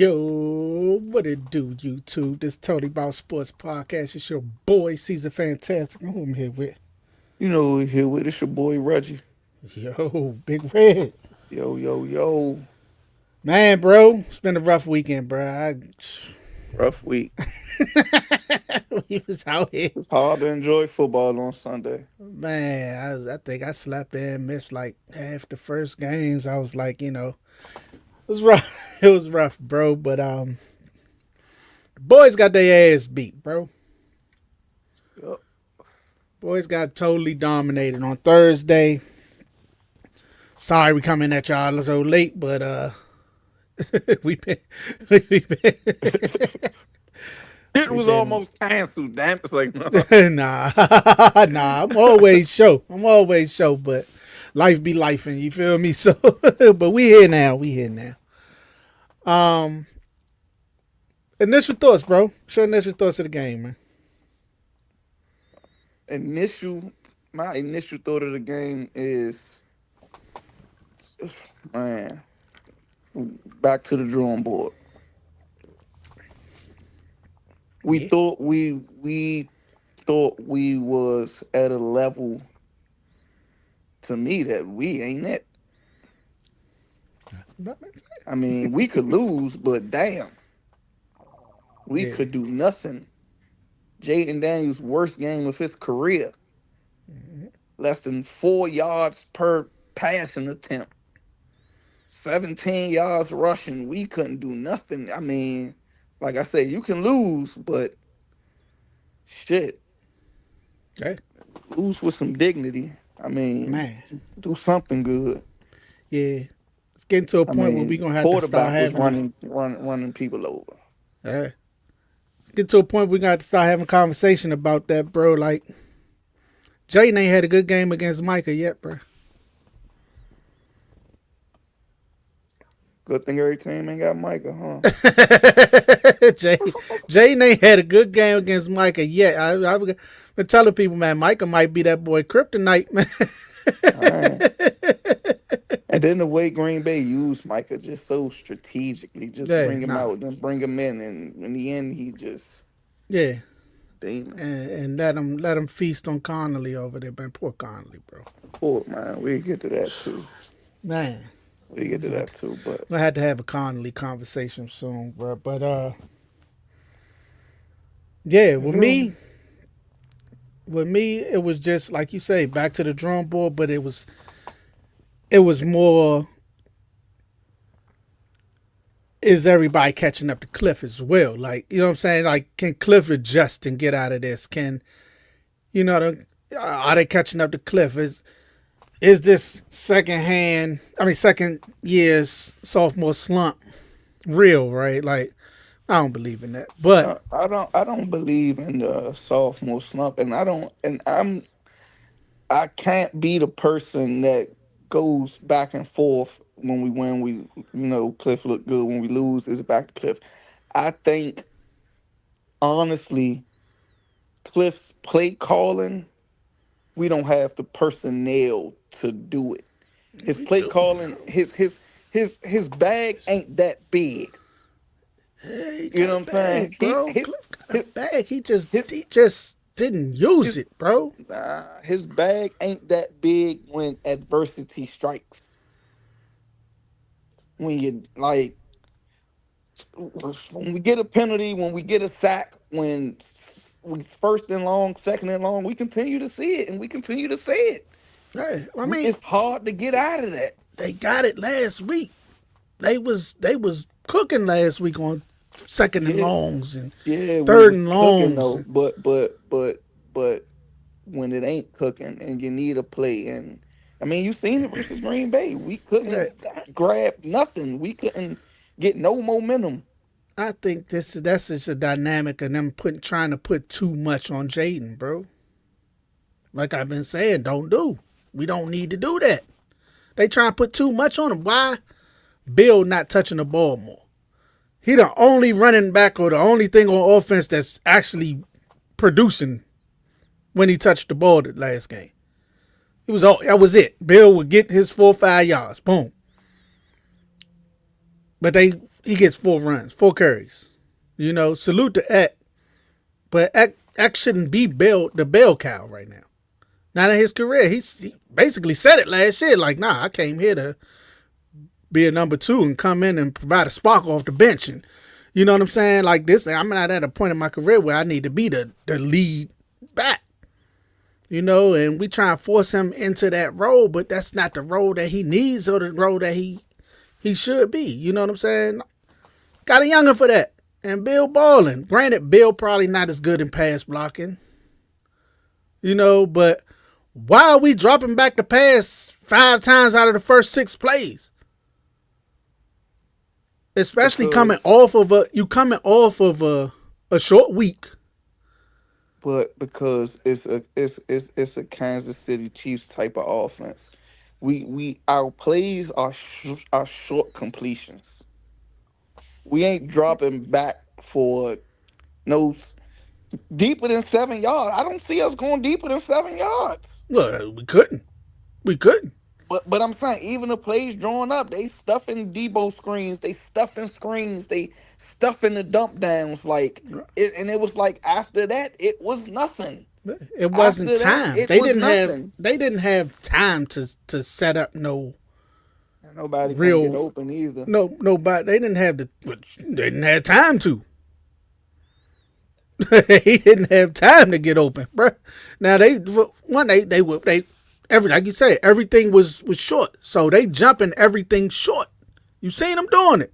Yo, what it do, YouTube? This Totally About Sports podcast. It's your boy, Caesar Fantastic. Who I'm here with? You know who we here with? It's your boy Reggie. Yo, Big Red. Yo, yo, yo. Man, bro, it's been a rough weekend, bro. Rough week. We was out here. It's hard to enjoy football on Sunday. Man, I think I slept there and missed like half the first games. I was like, it was rough. It was rough, bro. But the boys got their ass beat, bro. Yup. Boys got totally dominated on Thursday. Sorry we coming at y'all so late, but we been we been It we was been almost canceled. Damn, it's like no. nah nah. I'm always show, but life be life, and you feel me. So, but we here now. We here now. Um, initial thoughts, bro. Show initial thoughts of the game, man. initial. My initial thought of the game is, man, back to the drawing board. We Yeah, thought we thought we was at a level to me that we ain't at. I mean, we could lose, but damn, we yeah. could do nothing. Jaden Daniels' worst game of his career. Less than 4 yards per passing attempt. 17 yards rushing. We couldn't do nothing. I mean, like I said, you can lose, but shit, Hey, lose with some dignity. I mean, man. do something good. Yeah, it's getting to a I point where we mean, gonna have to start quarterback was having running people over. uh, get to a point we got to start having conversation about that, bro. Like Jaden ain't had a good game against Micah yet, bro. Good thing every team ain't got Micah, huh? Jay Jaden ain't had a good game against Micah yet. I've been telling people, man, Micah might be that boy kryptonite, man. All right. And then the way Green Bay used Micah just so strategically, just Yeah, bring him nah, out, then bring him in, and in the end, he just yeah, demon. and let him feast on Connolly over there, man. Poor Connolly, bro. Poor man, we get to that too. Man, We get to that too, but I had to have a Connolly conversation soon, bro. But yeah, yeah, with me, it was just like you say, back to the drawing board. But it was more. Is everybody catching up to Cliff as well? Like, you know what I'm saying? Like, can Cliff adjust and get out of this? Can are they catching up to Cliff? Is this second year's sophomore slump real? Right? Like, I don't believe in that. But I don't believe in the sophomore slump, and I can't be the person that goes back and forth when we win. Cliff look good. When we lose, is it back to Cliff? I think honestly, Cliff's play calling, we don't have the personnel to do it. His we play do. calling, his bag ain't that big. He You got know a what I'm saying? bag, bro. Cliff got a His bag. He just his he just didn't use his it, bro. his bag ain't that big when adversity strikes. When you like when we get a penalty, when we get a sack, when we first and long, second and long, we continue to see it and we continue to say it. Hey, I mean, It's hard to get out of that. they got it last week. They was cooking last week on second and Yeah, longs and yeah, we third was and cooking longs. though, but when it ain't cooking and you need a play, and I mean, you seen it versus Green Bay. We Yeah, couldn't grab nothing. We couldn't get no momentum. I think that's just a dynamic of them trying to put too much on Jaden, bro. Like I've been saying, don't do. We don't need to do that. They trying to put too much on him. Why? Bill not touching the ball more. He the only running back or the only thing on offense that's actually producing when he touched the ball the last game. That was it. Bill would get his 4 or 5 yards. Boom. But they he gets 4 runs, 4 carries. Salute to Eck, but Eck shouldn't be the bell cow right now. Not in his career. He basically said it last year. Like, nah, I came here to be a number two and come in and provide a spark off the bench. And you know what I'm saying? Like this, I'm not at a point in my career where I need to be the lead back. And we try and force him into that role, but that's not the role that he needs or the role that he should be. You know what I'm saying? Got a younger for that. And Bill balling. Granted, Bill probably not as good in pass blocking. But why are we dropping back the pass 5 times out of the first 6 plays? Especially coming off of a short week. But because it's a Kansas City Chiefs type of offense, our plays are short completions. We ain't dropping back for no deeper than 7 yards. I don't see us going deeper than 7 yards. Well, we couldn't. But I'm saying even the plays drawn up, they stuffing Debo screens, they stuffing screens, they stuffing the dump downs and it was like after that it was nothing. It wasn't After that time. it They was didn't have. nothing. They didn't have time to set up no And nobody couldn't get real. open either. No, nobody. They didn't have They didn't have time to. He didn't have time to get open, bro. Now they like you said, everything was short, so they jumping everything short. You seen them doing it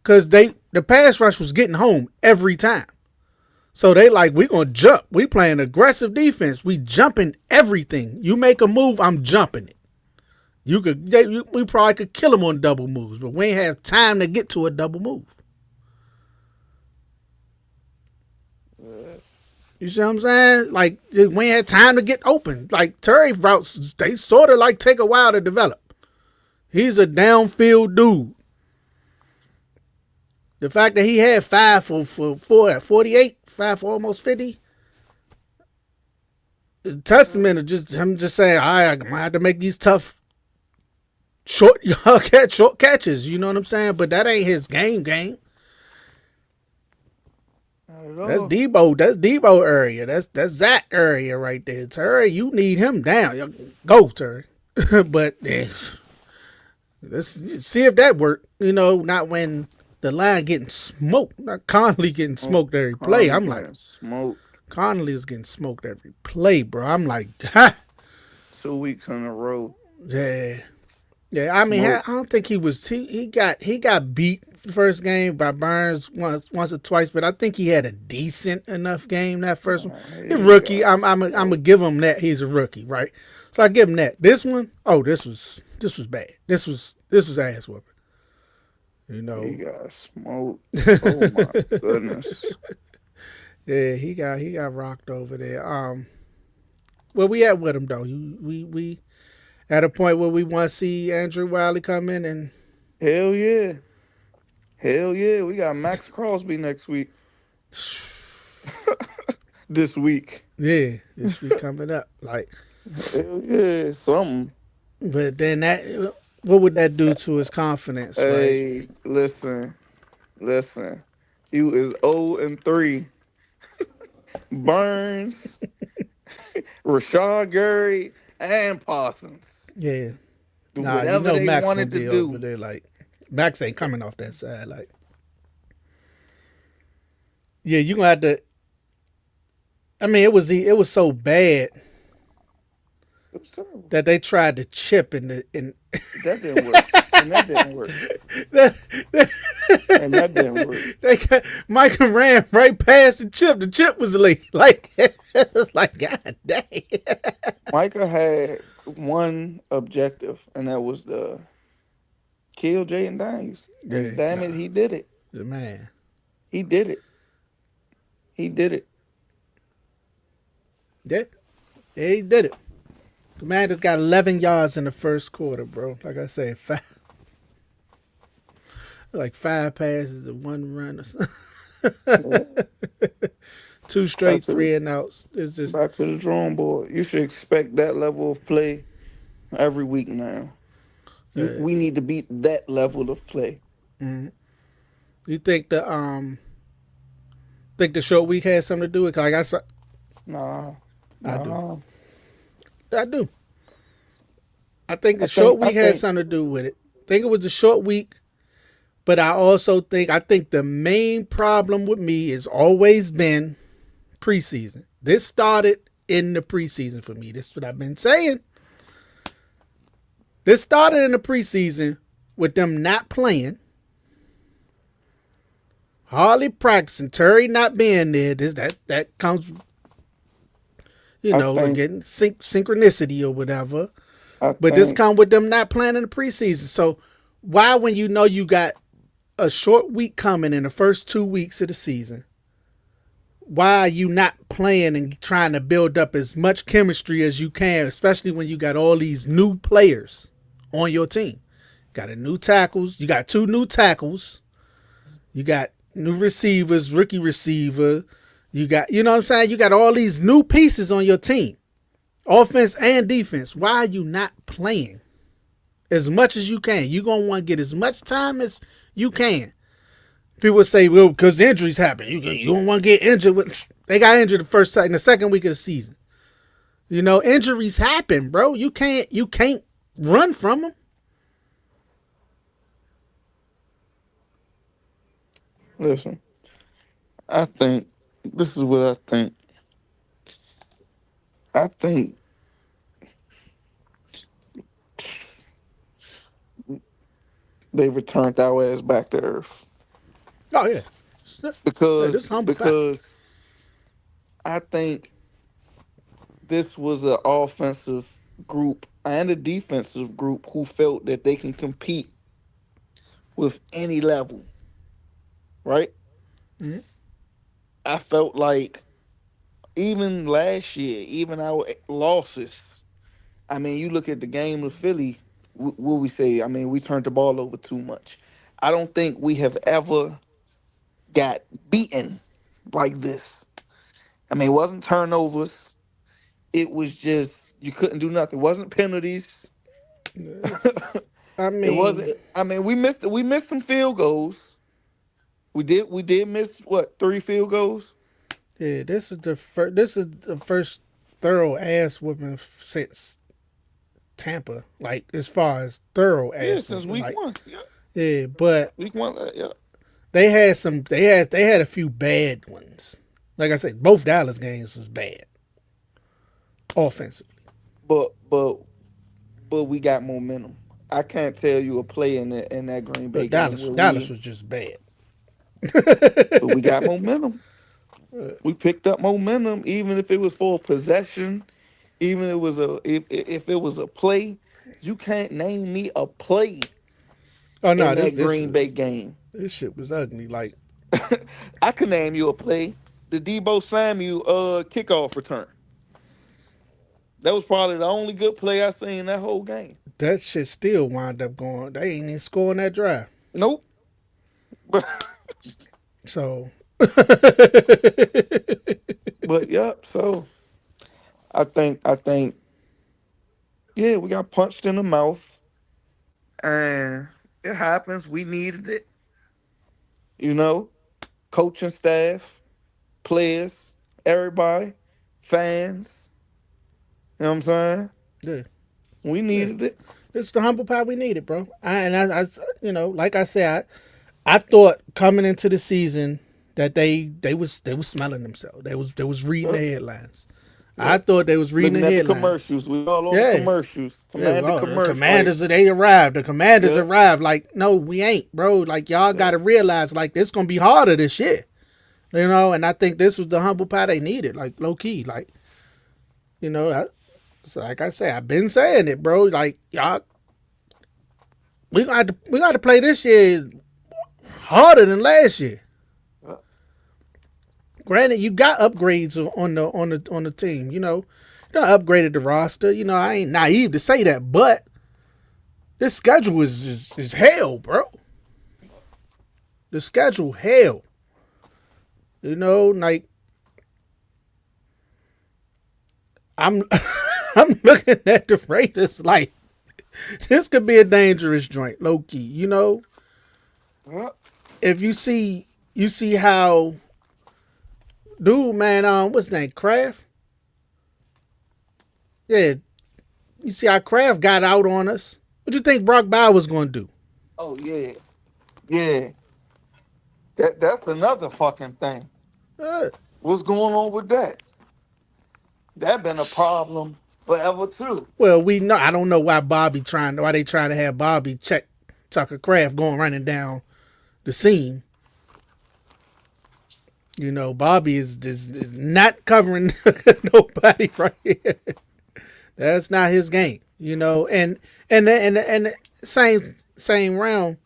because the pass rush was getting home every time. So they like, we gonna jump. We playing aggressive defense. We jumping everything. You make a move, I'm jumping it. We probably could kill them on double moves, but we ain't have time to get to a double move. You see what I'm saying? Like, we ain't had time to get open. Like, Terry routes, they sort of like take a while to develop. He's a downfield dude. The fact that he had 5 for at 48, 5 for almost 50, is a testament of just him just saying, all right, I'm going to have to make these tough short catches. You know what I'm saying? But that ain't his game. That's Debo area. That's Zach area right there. Terry, you need him down. Go, Terry. But let's see if that worked. Not when the line getting smoked. Not Conley getting smoked every play. I'm like, smoked. Conley was getting smoked every play, bro. I'm like, ha. 2 weeks in a row. Yeah. Yeah, I mean, I don't think he was. He got beat the first game by Burns once or twice, but I think he had a decent enough game that first one. He's a rookie. I'm gonna give him that. He's a rookie, right? So I give him that. This one, this was bad. This was ass whooping. He got smoked. Oh my goodness. Yeah, he got rocked over there. Well, we at with him though. We at a point where we want to see Andrew Wiley come in and. Hell yeah. We got Max Crosby next week. This week. Yeah, this week coming up. Like. Hell yeah, something. But then what would that do to his confidence? Hey, right? Listen. He was 0-3. Burns, Rashawn Gary, and Parsons. Yeah. Do whatever they Max wanted to do. Over there, like, Max ain't coming off that side. Like, yeah, you gonna have to. I mean, it was so bad that they tried to chip in that didn't work. And that didn't work. And that didn't work. Micah ran right past the chip. The chip was late. Like, it was like, God dang. Micah had one objective, and that was to kill Jaden Daniels. And damn it, he did it. The man. He did it. Yeah, he did it. The man just got 11 yards in the first quarter, bro. Like I said, 5 passes and 1 run or something. 2 straight 3 and outs. It's just back to the drawing board. You should expect that level of play every week now. We need to beat that level of play. Mm-hmm. You think the short week had something to do with it? Like Nah, I do. nah. I do. I think I the short think I week had think something to do with it. I think it was the short week, but I think the main problem with me has always been preseason. This started in the preseason for me. This is what I've been saying. This started in the preseason with them not playing, hardly practicing, Terry not being there. That comes, I think again, synchronicity or whatever. I But this think come with them not playing in the preseason. So why, when you know you got a short week coming in the first 2 weeks of the season, why are you not playing and trying to build up as much chemistry as you can, especially when you got all these new players on your team? Got a new tackles. You got two new tackles. You got new receivers, rookie receiver. You got, you know what I'm saying? You got all these new pieces on your team, offense and defense. Why are you not playing as much as you can? You're going to want to get as much time as you can. People say, well, because injuries happen. You don't want to get injured. They got injured in the second week of the season. Injuries happen, bro. You can't run from them. listen. I think this is what I think. I think they returned our ass back to earth Oh yeah, yeah. because This humble pie. because I think this was an offensive group and a defensive group who felt that they can compete with any level, right? Mm-hmm. I felt like even last year, even our losses. I mean, you look at the game of Philly. What we say? I mean, we turned the ball over too much. I don't think we have ever got beaten like this. I mean, it wasn't turnovers. It was just you couldn't do nothing. It wasn't penalties. I It mean, wasn't. I mean, we missed some field goals. We did miss what 3 field goals. yeah. This is the first thorough ass whooping since Tampa. Like as far as thorough Yeah, ass since whooping. week Like one. Yeah, yeah, but week one. Yeah, they had some. They had a few bad ones. Like I said, both Dallas games was bad offensively. but we got momentum. I can't tell you a play in that Green Bay But game Dallas where Dallas we was just bad. but we got momentum. We picked up momentum, even if it was for a possession, even if it was a play. You can't name me a play Oh no, in this that this Green Bay game. this shit was ugly. Like I can name you a play. The Debo Samuel kickoff return. That was probably the only good play I seen that whole game. that shit still wound up going. They ain't even scoring that drive. Nope. So But yep. So I think yeah, we got punched in the mouth, and it happens. We needed it. You know, coaching staff, players, everybody, fans. You know what I'm saying? yeah, We yeah. needed it. It's the humble pie we needed, bro. Like I said, I thought coming into the season that they was smelling themselves. They was reading Yep. the headlines. I Yep. thought they was reading Looking the at the headlines. commercials. We all on the Yeah, commercials. yeah. Commander Well, the commercial. Like, commanders they arrived. The commanders yep. arrived. Like no, we ain't, bro. Like y'all got Yep. to realize like this gonna be harder this year. And I think this was the humble pie they needed. Like low key, like you know. So like I say, I've been saying it, bro. Like y'all, we got to play this year harder than last year. Yep. Granted, you got upgrades on the team. You upgraded the roster. I ain't naive to say that, but this schedule is hell, bro. The schedule hell. Like I'm I'm looking at the Raiders like this could be a dangerous joint, low key. Yep. if you see how dude, man, what's his name, Kraft? Yeah, you see how Kraft got out on us. What do you think Brock Bauer was going to do? Oh yeah, yeah. That's another fucking thing. Uh, What's going on with that? That been a problem forever too. well, we know. I don't know why they trying to have Bobby check Tucker Kraft going running down the seam. You know, Bobby is not covering nobody right here. That's not his game. You know, and same round,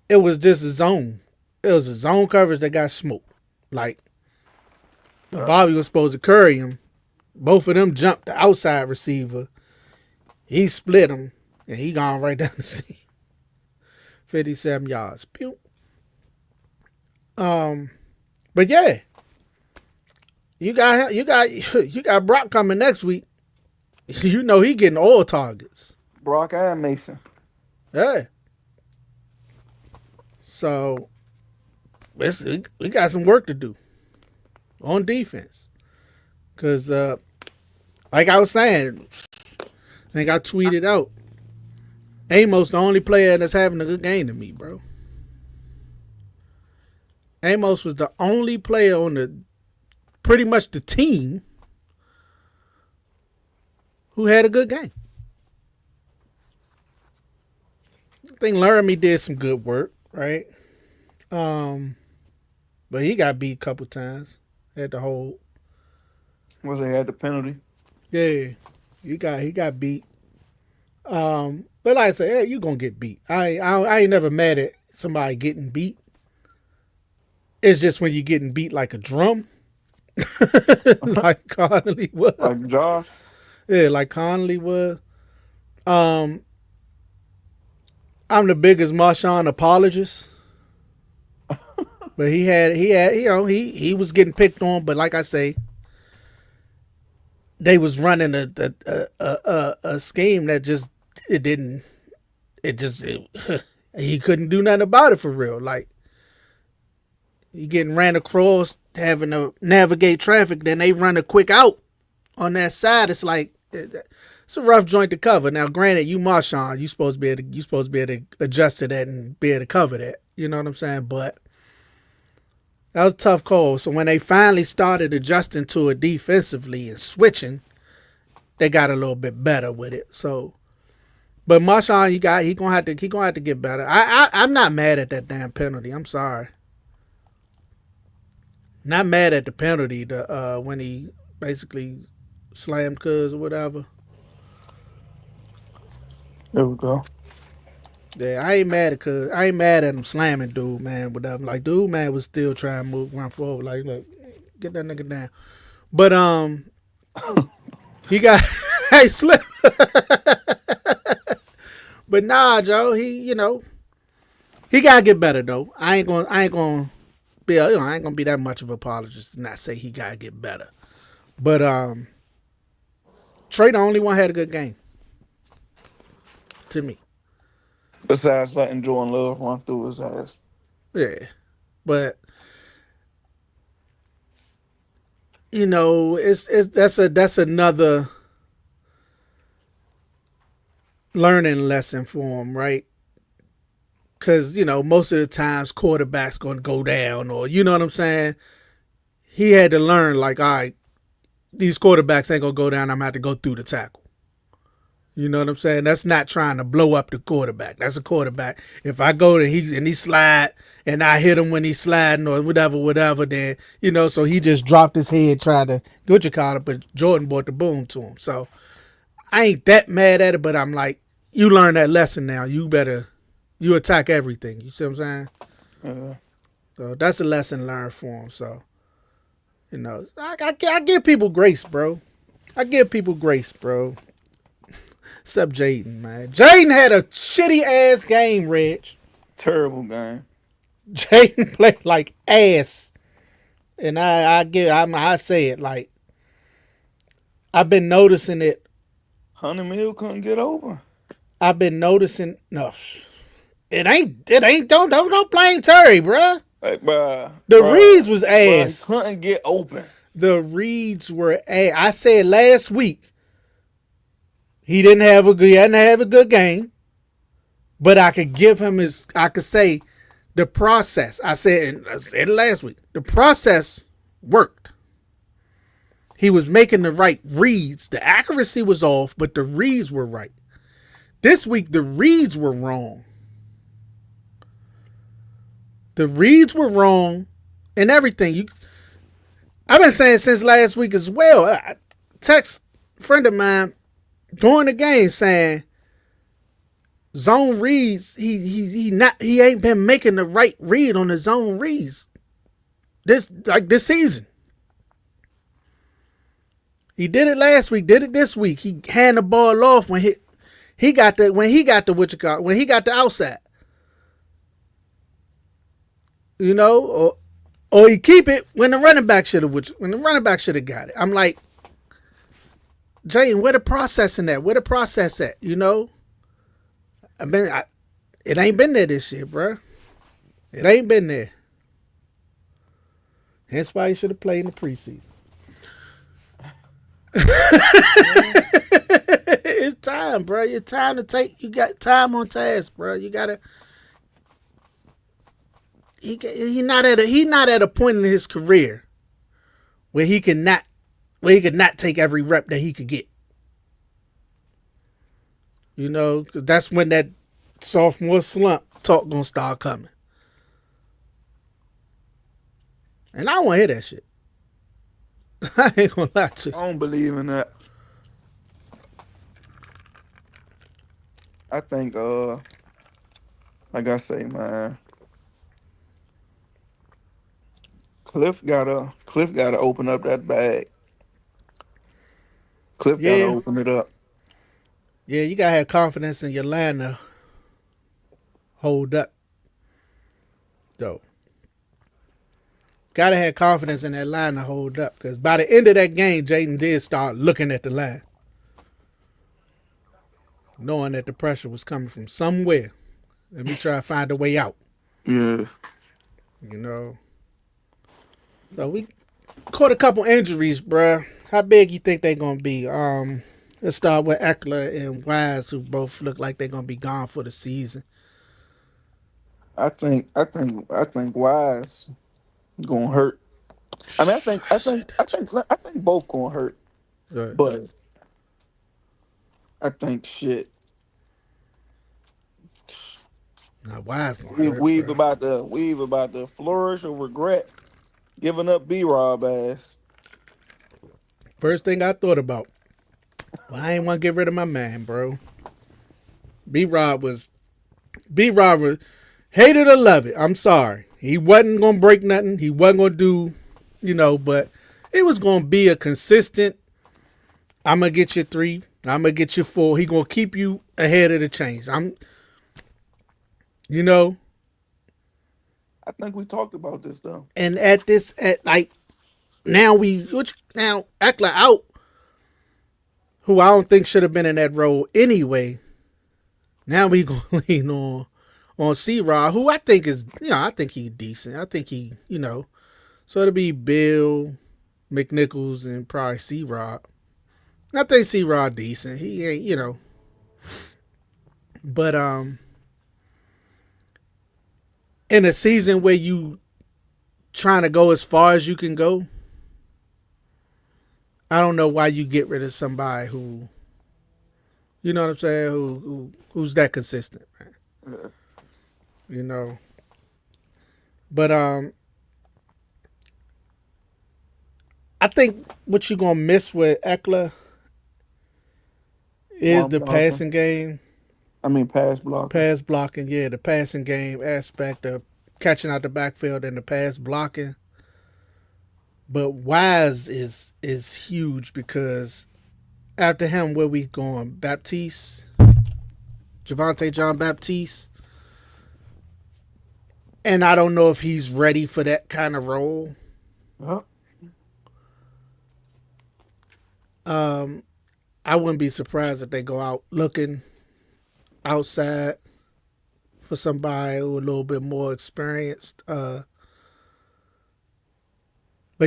it was just a zone. It was a zone coverage that got smoked. Like Bobby was supposed to curry him. Both of them jumped the outside receiver. He split him, and he gone right down the seam. 57 yards. Pew. But yeah, you got Brock coming next week. You know he getting all targets. Brock and Mason. Yeah. So we got some work to do on defense. Cause like I was saying, I think I tweeted out, Amos the only player that's having a good game to me, bro. Amos was the only player on the pretty much the team who had a good game. I think Laramie did some good work, right? But he got beat a couple times. Had to hold. Was they had the penalty? Yeah, he got beat. But like I said, yeah, you gonna get beat. I ain't never mad at somebody getting beat. It's just when you getting beat like a drum, like Connolly was. Like Josh? Yeah, like Connolly was. Um, I'm the biggest Marshawn apologist, but he had he was getting picked on. But like I say, they was running a scheme that just it didn't it just he couldn't do nothing about it for real. Like you getting ran across, having to navigate traffic, then they run a quick out on that side. It's like it's a rough joint to cover. Now, granted, you Marshawn, you supposed to be able to adjust to that and be able to cover that. You know what I'm saying? But that was a tough call. So when they finally started adjusting to it defensively and switching, they got a little bit better with it. So, but Marshawn, he gonna have to get better. I'm not mad at that damn penalty. I'm sorry. Not mad at the penalty. When he basically slammed Cuz or whatever. There we go. Yeah, I ain't mad at Cuz. I ain't mad at him slamming dude, man. Whatever. Like dude, man, was still trying to run forward. Like, look, get that nigga down. But he got hey slip. But nah, Joe, he gotta get better though. I ain't gonna be I ain't gonna be that much of an apologist and not say he gotta get better. But Trey the only one had a good game. To me. Besides letting Jordan Love run through his ass. Yeah. But it's that's another learning lesson for him, right? Because most of the times quarterbacks gonna go down, or you know what I'm saying. He had to learn, like, all right, these quarterbacks ain't gonna go down. I'm gonna have to go through the tackle. You know what I'm saying? That's not trying to blow up the quarterback. That's a quarterback. If I go and he slide and I hit him when he's sliding or whatever, then so he just dropped his head trying to what you call it, but Jordan brought the boom to him. So I ain't that mad at it, but I'm like, you learn that lesson now. You attack everything. You see what I'm saying? Yeah. So that's a lesson learned for him. So I give people grace, bro. Except Jaden, man. Jaden had a shitty ass game, Reg. Terrible game. Jaden played like ass. And I say it like I've been noticing it. Honey Mill couldn't get over. I've been noticing Don't blame Terry, bruh. Like, bruh, The Reeds bruh, was bruh, he ass. couldn't get open. The Reeds were ass. I said last week he hadn't have a good game, but I could give him I could say the process. I said it last week. The process worked. He was making the right reads. The accuracy was off, but the reads were right. This week the reads were wrong. The reads were wrong and everything. I've been saying since last week as well. I text a friend of mine during the game saying zone reads, he ain't been making the right read on the zone reads this season. He did it last week, did it this week. He hand the ball off when he got the outside. You know, or he keep it when the running back should have got it. I'm like, Jayden, where the process in that? Where the process at? You know, it ain't been there this year, bro. It ain't been there. That's why he should have played in the preseason. It's time, bro. It's time to take. You got time on task, bro. You gotta. He not at a point in his career where he could not take every rep that he could get. You know, 'cause that's when that sophomore slump talk gonna start coming. And I don't want to hear that shit. I ain't gonna lie to you. I don't believe in that. I think, like I say, man, Cliff gotta open up that bag. Cliff gotta Yeah, open it up. yeah, you gotta have confidence in your line to hold up, though. Gotta have confidence in that line to hold up, because by the end of that game, Jayden did start looking at the line, knowing that the pressure was coming from somewhere. Let me try to find a way out. Yeah. You know. So we caught a couple injuries, bruh. How big you think they gonna be? Let's start with Eckler and Wise, who both look like they're gonna be gone for the season. I think Wise gonna hurt. I mean, I said that too. I think both gonna hurt, Right. but I think shit. Now Wise gonna We hurt, we've bruh. about to we've about to flourish or regret giving up B-Rob ass. First thing I thought about. Well, I ain't want to get rid of my man, bro. B-Rob was hate it or love it. I'm sorry. He wasn't gonna break nothing. He wasn't gonna do, but it was gonna be a consistent. I'm gonna get you 3. I'm gonna get you 4. He gonna keep you ahead of the chains. You know, I think we talked about this though. and now Eckler out, who I don't think should have been in that role anyway. Now we gonna lean on C-Rod, who I think is, I think he's decent. I think so it'll be Bill, McNichols, and probably C-Rod. I think C-Rod decent. He ain't, but in a season where you trying to go as far as you can go, I don't know why you get rid of somebody who, you know what I'm saying, who's that consistent, man. Yeah. You know. But I think what you're gonna miss with Eckler is Arm the blocking. passing game, I mean, pass blocking. pass blocking. Yeah, the passing game aspect of catching out the backfield and the pass blocking. But Wise is huge because after him, where we going? Baptiste, Javante John Baptiste, and I don't know if he's ready for that kind of role. Huh? I wouldn't be surprised if they go out looking outside for somebody who a little bit more experienced. But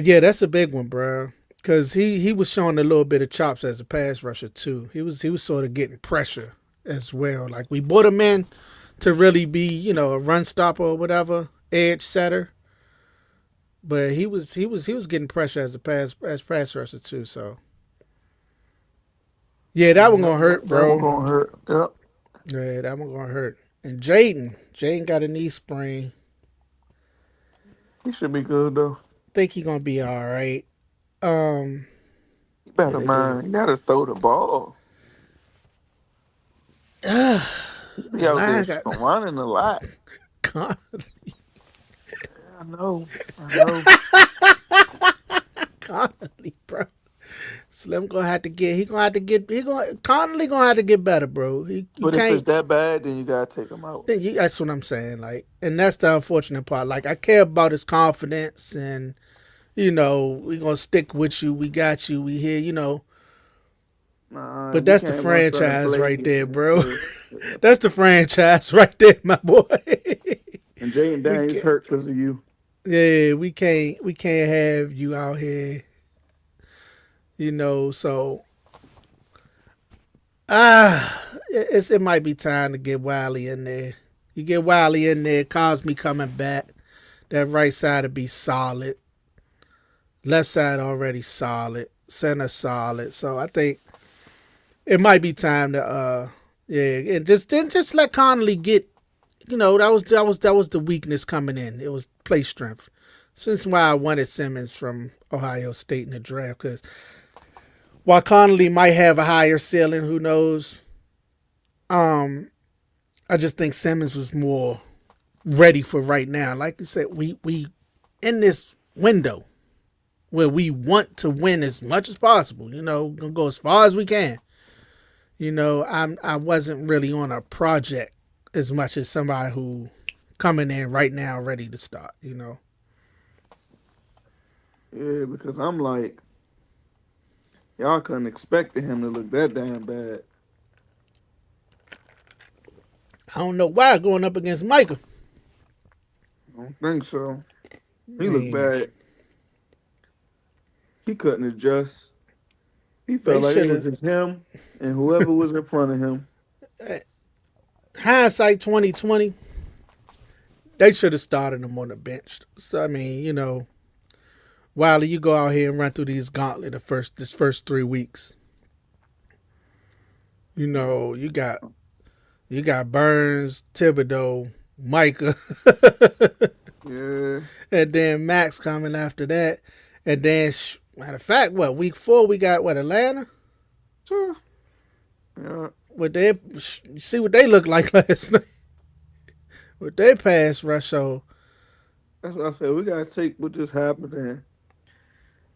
yeah, that's a big one, bro. Because he was showing a little bit of chops as a pass rusher too. He was sort of getting pressure as well. Like we brought him in to really be, a run stopper or whatever, edge setter. But he was getting pressure as a pass rusher too. So yeah, that one gonna hurt, That one bro. gonna hurt. Yep. Yeah, that one gonna hurt. And Jaden got a knee sprain. He should be good though. Think he gonna be all right. Um, You better mind. You gotta throw the ball. the Be out there line got running a lot. Con- I know. I know. Connolly, bro. Slim gonna have to get. He gonna have to get. He gonna Connolly gonna have to get better, bro. You But if it's can't. that bad, then you gotta take him out. That's what I'm saying. Like, and that's the unfortunate part. Like, I care about his confidence, and we gonna stick with you. We got you. We here. Nah, But we that's the can't run certain franchise right plays. there, bro. Yeah. That's the franchise right there, my boy. And Jaden we Daniels can't. hurt because of you. Yeah, we can't have you out here. So it might be time to get Wiley in there. You get Wiley in there, Cosme coming back. That right side will be solid. Left side already solid. Center solid. So I think it might be time to and just let Connolly get that was the weakness coming in. It was play strength. Since why I wanted Simmons from Ohio State in the draft, because while Connolly might have a higher ceiling, who knows? I just think Simmons was more ready for right now. Like you said, we in this window where we want to win as much as possible. Gonna go as far as we can. I wasn't really on a project as much as somebody who coming in right now ready to start. Yeah, because I'm like, y'all couldn't expect him to look that damn bad. I don't know why going up against Michael. I don't think so. He looked Man, bad. He couldn't adjust. He they felt like it should was have. just him and whoever was in front of him. Hindsight 2020. They should have started him on the bench. So I mean, Wiley, you go out here and run through these gauntlet this first 3 weeks. You got Burns, Thibodeau, Micah, Yeah. and then Max coming after that. And then, matter of fact, week 4 we got Atlanta. Sure. Yeah. See what they look like last night with their pass rush. So That's what I said. We gotta take what just happened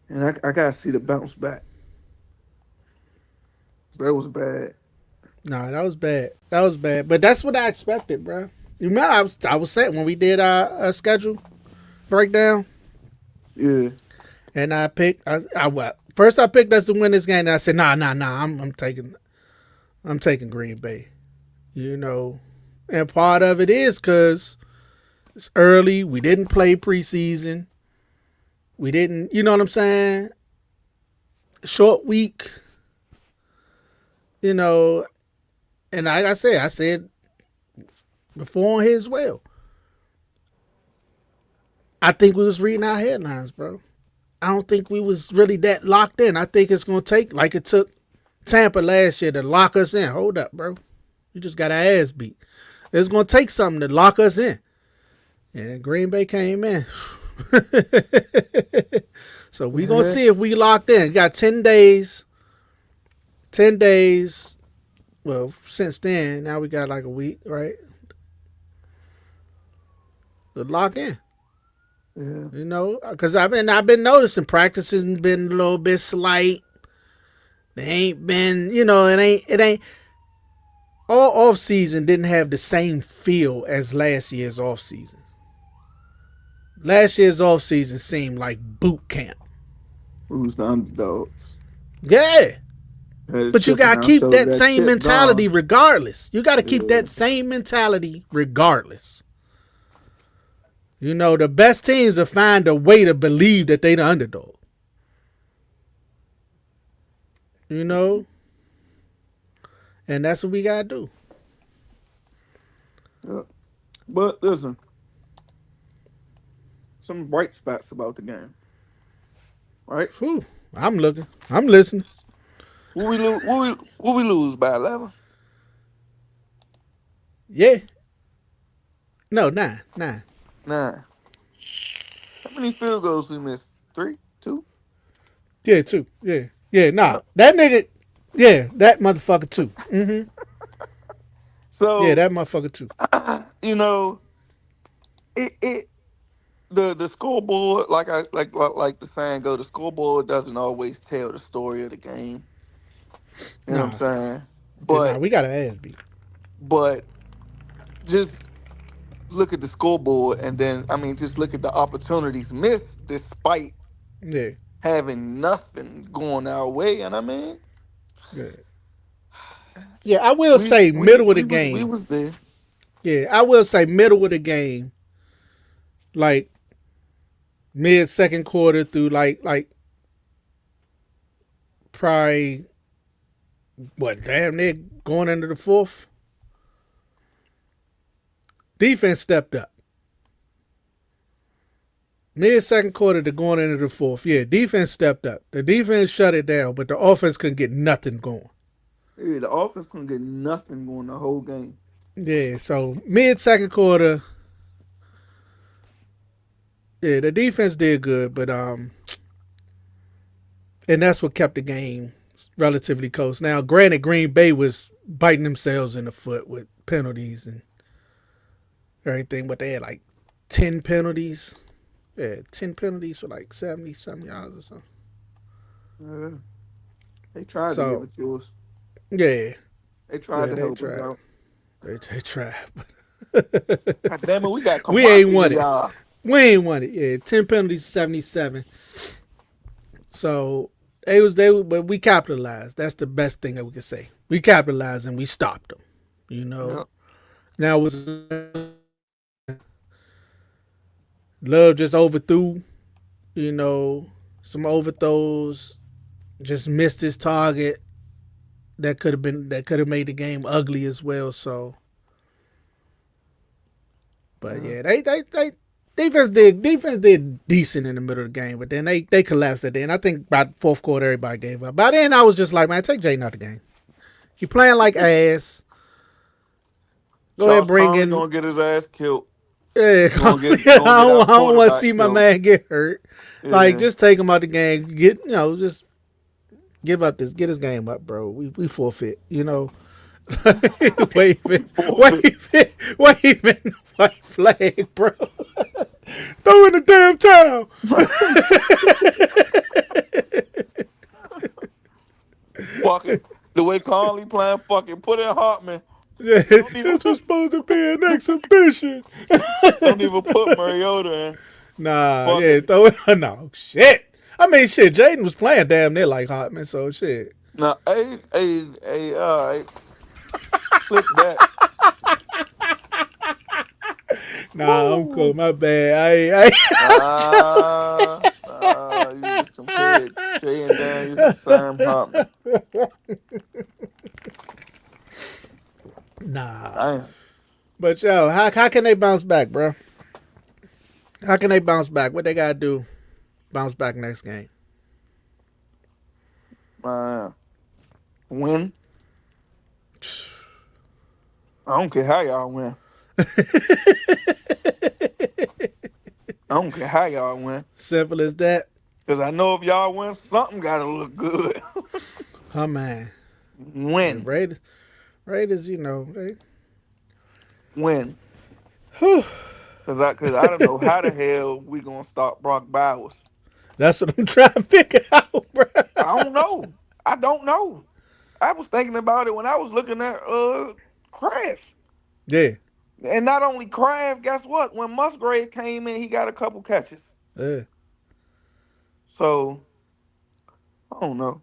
and I gotta see the bounce back. That was bad. no, that was bad. That was bad. But that's what I expected, bro. You remember I was saying when we did our schedule breakdown, Yeah. and I picked. First I picked us to win this game, and I said, nah. I'm taking Green Bay. And part of it is because it's early. We didn't play preseason. We didn't. You know what I'm saying? Short week. And like I said before on here as well. I think we was reading our headlines, bro. I don't think we was really that locked in. I think it's gonna take like it took Tampa last year to lock us in. Hold up, bro. You just got our ass beat. It's gonna take something to lock us in. And Green Bay came in. So we gonna see if we locked in. Got 10 days. 10 days. Well, since then, now we got like a week, right? To lock in. Yeah. Because I've been noticing practices been a little bit slight. They ain't been, it ain't all off season didn't have the same feel as last year's off season. Last year's off season seemed like boot camp. Who's the underdogs? Yeah. Had a But you chip and gotta now keep show that that same chip mentality gone. regardless. You gotta keep Yeah. that same mentality regardless. You know, the best teams will find a way to believe that they the underdog. You know, and that's what we gotta do. Yeah. But listen, some bright spots about the game, right? Whew. I'm looking. I'm listening. What we lose by 11? Yeah. No, nine. Nine. Nine. How many field goals we missed? Three? Two? Yeah, two. Yeah. Yeah, nah. Yep. That nigga, yeah, that motherfucker too. Mm-hmm. Yeah, So, that motherfucker too. you know, it the scoreboard, like the saying go, the scoreboard doesn't always tell the story of the game. You know what I'm Nah. saying? Yeah, nah, But we got an ass beat. but just look at the scoreboard, and then I mean just look at the opportunities missed despite Yeah. having nothing going our way. And I mean, Yeah. Yeah, I will say middle of the we game. was there. Yeah, I will say middle of the game, like mid second quarter through like probably what damn near going into the fourth. Defense stepped up. Mid second quarter to going into the fourth. Yeah, defense stepped up. The defense shut it down, but the offense couldn't get nothing going. Yeah, the offense couldn't get nothing going the whole game. Yeah, so mid second quarter, yeah, the defense did good, but and that's what kept the game relatively close. Now, granted, Green Bay was biting themselves in the foot with penalties and everything, but they had like 10 penalties. Yeah, 10 penalties for like 70 some yards or something. Yeah, they tried to give So it to us. yeah, They tried yeah, to they help us tried. out. They tried. God damn it, we got We ain't won Kamaki, it. y'all. We ain't won it. Yeah, 10 penalties, 77. So but we capitalized. That's the best thing that we can say. We capitalized and we stopped them. You know. Yeah. Now was Love just overthrew. You know, some overthrows. Just missed his target. That could have made the game ugly as well. So, but Yeah. yeah, they defense did decent in the middle of the game, but then they collapsed at the end. I think by fourth quarter everybody gave up. By then I was just like, man, take Jaden out the game. You playing like ass. Go ahead, Charles bring Conley in. gonna get his ass killed. Yeah, He I gonna get our don't want to see quarterback my killed. man get hurt. Like, Yeah. just take him out the game. Just give up this. Get his game up, bro. We forfeit. You know, waving, Forfeit. waving the white flag, bro. Throw in the damn towel. Fucking the way Conley playing, fucking put in Hartman. Yeah, Don't even this was supposed to be an exhibition. don't even put Mariota in. Nah, Fuck yeah, it. throw it. No, shit. I mean, shit, Jaden was playing damn near like Hotman, so shit. Now, all right. Clip that. Nah, I'm cool. Woo. My bad. You just compared Jay and Daniels to Sam Hartman. Nah. Damn. But yo, how can they bounce back, bro? How can they bounce back? What they gotta do? Bounce back next game. Man. Win. I don't care how y'all win. I don't care how y'all win. Simple as that. Because I know if y'all win, something got to look good. Oh man. The Win. Raiders, they Win. whew, Cause I don't know how the hell we going to stop Brock Bowers. that's what I'm trying to figure out, bro. I don't know. I don't know. I was thinking about it when I was looking at Kraft. Yeah. And not only Kraft, guess what? When Musgrave came in, he got a couple catches. Yeah. So, I don't know.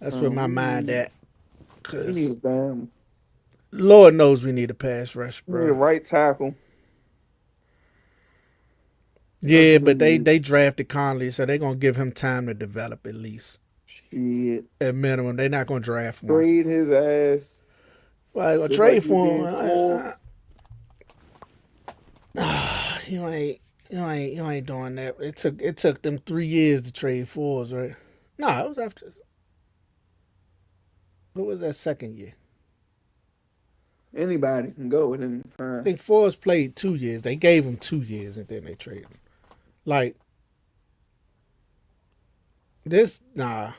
That's where my mind at. We need a Cause damn. Lord knows we need a pass rush, We need a bro. right tackle. That's Yeah, what we but they need. they drafted Conley, so they're gonna give him time to develop at least. Shit. At minimum, they're not gonna draft one. Trade his ass Well, a just like trade we for did him. Forbes. You ain't you ain't doing that. It took them 3 years to trade Forbes, right? No, it was after. What was that second year? Anybody can go at any I time. think Forbes played 2 years. They gave him 2 years and then they traded him. Like this, nah.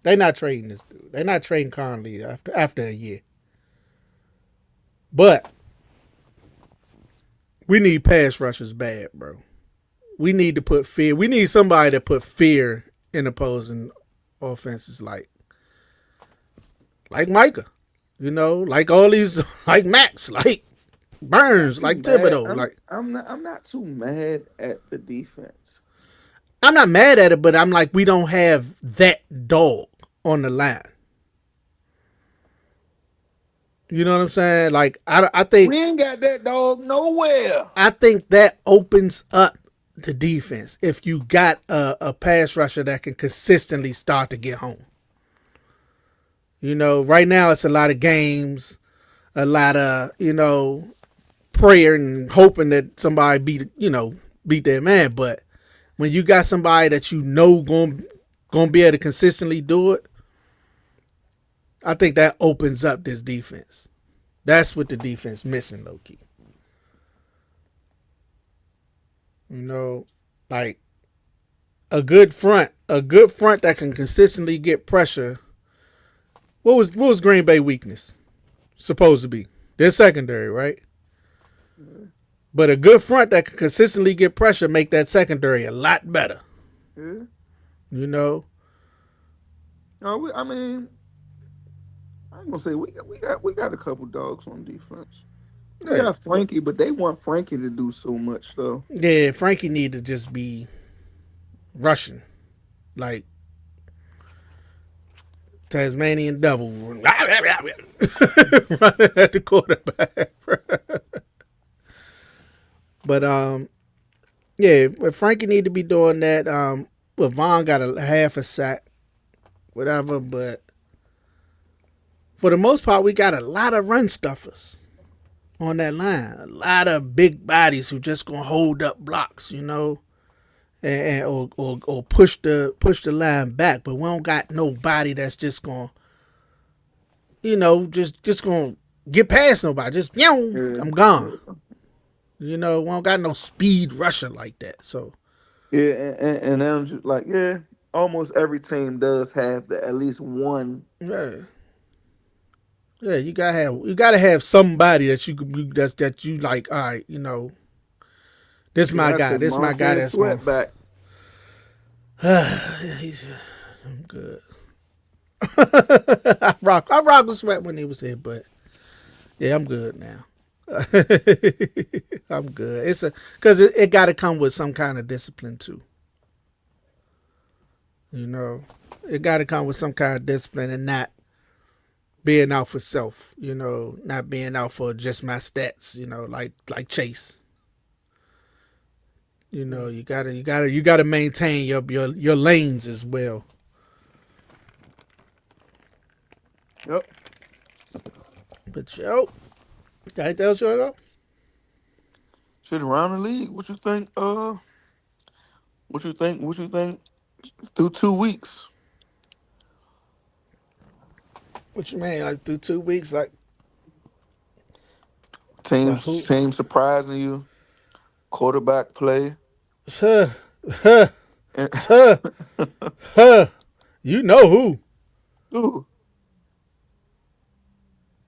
They not trading this dude. They not trading Conley after a year. But we need pass rushers bad, bro. We need to put fear. We need somebody to put fear in opposing offenses, like Micah. Like all these, like Max, like I'm not Burns, too like mad. Thibodeau. Like I'm not too mad at the defense. I'm not mad at it, but I'm like we don't have that dog on the line. You know what I'm saying? Like I think We ain't got that dog nowhere. I think that opens up the defense if you got a pass rusher that can consistently start to get home. Right now it's a lot of games, a lot of prayer and hoping that somebody beat their man. But when you got somebody that gonna be able to consistently do it, I think that opens up this defense. That's what the defense missing, low key. You know, like a good front that can consistently get pressure. What was Green Bay weakness supposed to be? Their secondary, right? But a good front that can consistently get pressure make that secondary a lot better. Yeah. You know, No, I mean, I ain't gonna say we got a couple dogs on defense. We yeah, got Frankie, but they want Frankie to do so much though. yeah. Frankie need to just be rushing, like Tasmanian devil, running at the quarterback. But yeah, but Frankie need to be doing that. Well, Vaughn got a half a sack, whatever. But for the most part, we got a lot of run stuffers on that line. A lot of big bodies who just gonna hold up blocks, or push the line back. But we don't got nobody that's just gonna, just gonna get past nobody. Just Yeah. I'm gone. We don't got no speed rusher like that. So Yeah, and then just like almost every team does have at least one. yeah, yeah, you gotta have somebody that you could that you like. All right, this Yeah, my I guy. take This my guy. Montez That's going. Sweat back. He's I'm good. I rock with Sweat when he was here, but yeah, I'm good now. I'm good. It's because it got to come with some kind of discipline too. You know, it got to come with some kind of discipline and not being out for self. Not being out for just my stats. Like Chase. You gotta maintain your lanes as well. Yep. But anything else you want to go? Shit around the league. What you think? What you think? What you think? Through 2 weeks, What you mean? Like through 2 weeks? Like well, teams who? team surprising you, quarterback play. Huh, huh, And, huh, huh. You know who? ooh,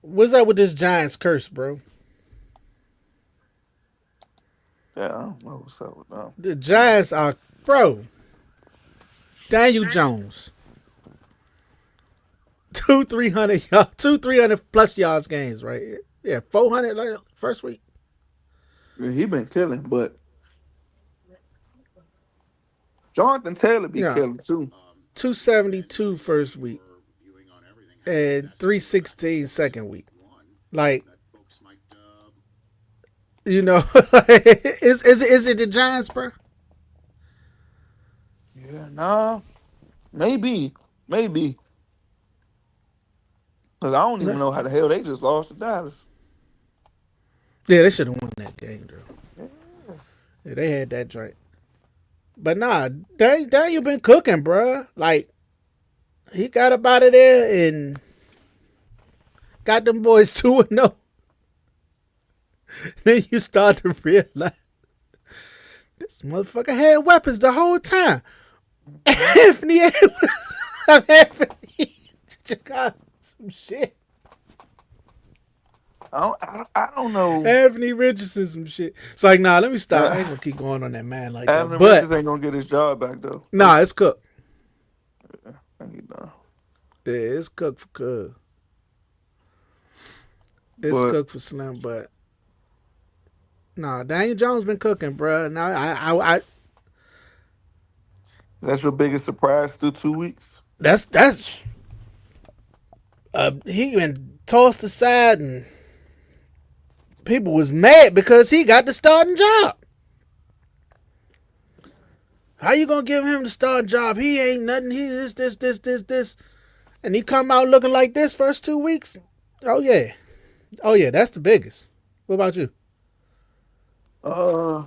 What's up with this Giants curse, bro? yeah, I don't know what's up with them. The Giants are, bro. Daniel Jones, 300 plus yards games, right? Yeah, 400 like first week. He been killing, but Jonathan Taylor be Yeah, killing too. 272 first week and 316 second week. Like, you know, is it the Giants, bro? Yeah, nah, maybe, because I don't No. even know how the hell they just lost to Dallas. Yeah, they should have won that game, though. Yeah. Yeah, they had that joint. But nah, Daniel been cooking, bro. Like, he got up out of there and got them boys 2-0. Then you start to realize this motherfucker had weapons the whole time. Anthony Edwards, Anthony Chicago, some shit. I don't know. Anthony Richardson, some shit. It's like, nah, let me stop. I ain't gonna keep going on that man like that. Anthony But Richards ain't gonna get his job back though. nah, it's cooked. I think he done. Yeah, it's cooked for Cuz. It's But cooked for Slim, but nah, Daniel Jones been cooking, bro. Now I that's your biggest surprise through 2 weeks. that's he been tossed aside and people was mad because he got the starting job. How you gonna give him the starting job? He ain't nothing. He this, and he come out looking like this first 2 weeks. Oh yeah, oh yeah, that's the biggest. What about you? Uh,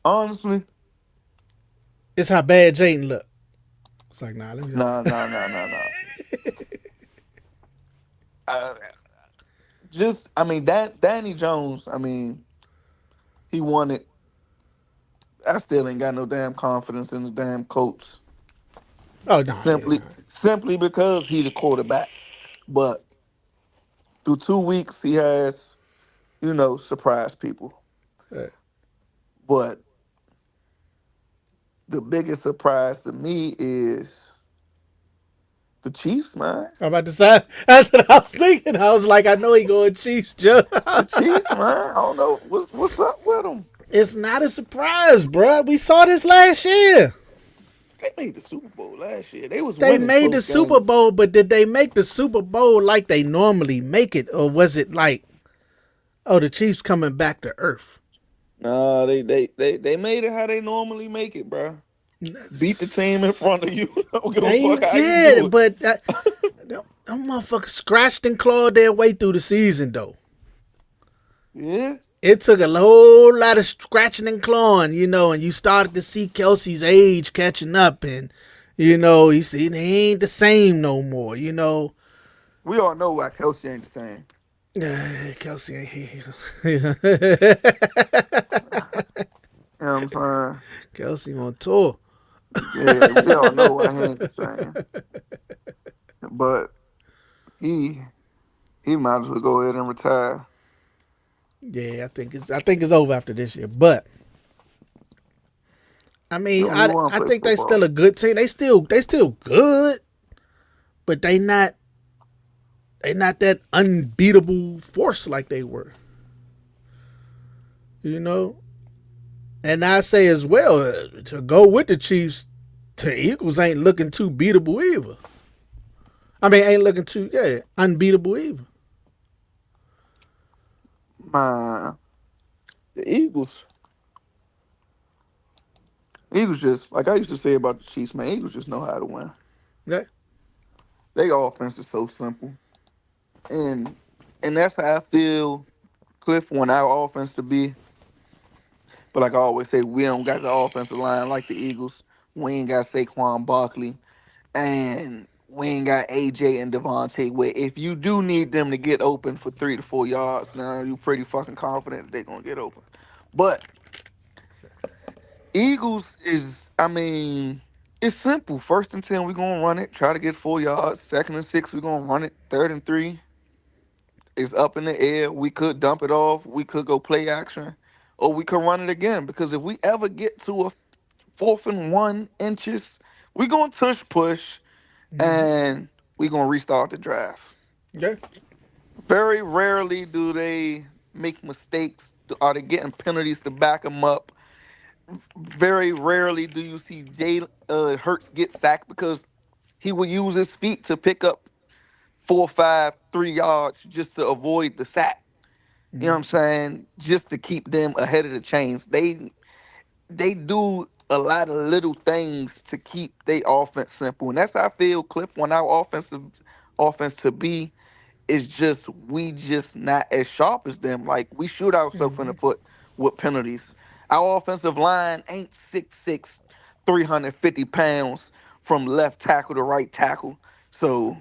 honestly, It's how bad Jaden look. It's like nah, let me. nah. Uh, just, I mean, Danny Jones. I mean, he won it. I still ain't got no damn confidence in the damn coach. Oh nah, yeah, Simply because he the quarterback. But through 2 weeks, he has, surprised people. nah. But the biggest surprise to me is the Chiefs, man. I'm about to say that's what I was thinking. I was like, I know he going Chiefs, Joe. The Chiefs, man. I don't know what's up with them. It's not a surprise, bro. We saw this last year. They made the Super Bowl last year. They was They winning made the close Super games. Bowl, but did they make the Super Bowl like they normally make it, or was it like, oh, the Chiefs coming back to earth? Nah, they made it how they normally make it, bro. Beat the team in front of you. I don't give a They fuck how you yeah, do it. but them motherfuckers scratched and clawed their way through the season though. Yeah. It took a whole lot of scratching and clawing, and you started to see Kelsey's age catching up, and you see he ain't the same no more. We all know why Kelsey ain't the same. Kelsey ain't here. You know what I'm saying? Kelsey on tour. Yeah, we all know why he ain't the same. But he he might as well go ahead and retire. Yeah, I think it's over after this year. But I He mean, don't even I want to I play think they still football. a good team. They still good, but they not that unbeatable force like they were. You know, and I say as well to go with the Chiefs. The Eagles ain't looking too beatable either. I mean, ain't looking too unbeatable either. Man, the Eagles just like I used to say about the Chiefs, man. Eagles just know how to win. Yeah, They offense is so simple, and and that's how I feel. Cliff want our offense to be, but like I always say, we don't got the offensive line like the Eagles. We ain't got Saquon Barkley, and we ain't got AJ and Devontae. Where if you do need them to get open for 3 to 4 yards, now you pretty fucking confident that they're gonna get open. But Eagles is, I mean, it's simple. 1st and 10, we're gonna run it, try to get 4 yards. 2nd and 6, we're gonna run it. 3rd and 3 is up in the air. We could dump it off, we could go play action, or we could run it again. Because if we ever get to a 4th and 1 inches, we're gonna tush push and we're gonna restart the draft. yeah. Very rarely do they make mistakes. Are they getting penalties to back them up? Very rarely do you see Jay Hurts get sacked because he will use his feet to pick up 4, 5, 3 yards just to avoid the sack. You know what Mm, I'm saying? Just to keep them ahead of the chains. They do a lot of little things to keep their offense simple. And that's how I feel Cliff want our offense to be. It's just we just not as sharp as them. Like we shoot ourselves in the mm, foot with penalties. Our offensive line ain't 6'6", 350 pounds from left tackle to right tackle. So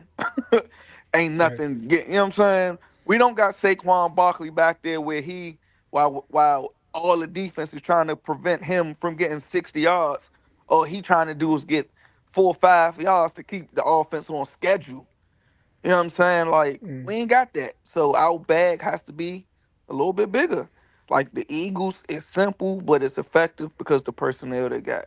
ain't right. nothing get, you know what I'm saying? We don't got Saquon Barkley back there where he while all the defense is trying to prevent him from getting 60 yards, all he trying to do is get 4 or 5 yards to keep the offense on schedule. You know what I'm saying? Like, Mm, we ain't got that. So our bag has to be a little bit bigger. Like the Eagles, it's simple, but it's effective because the personnel they got.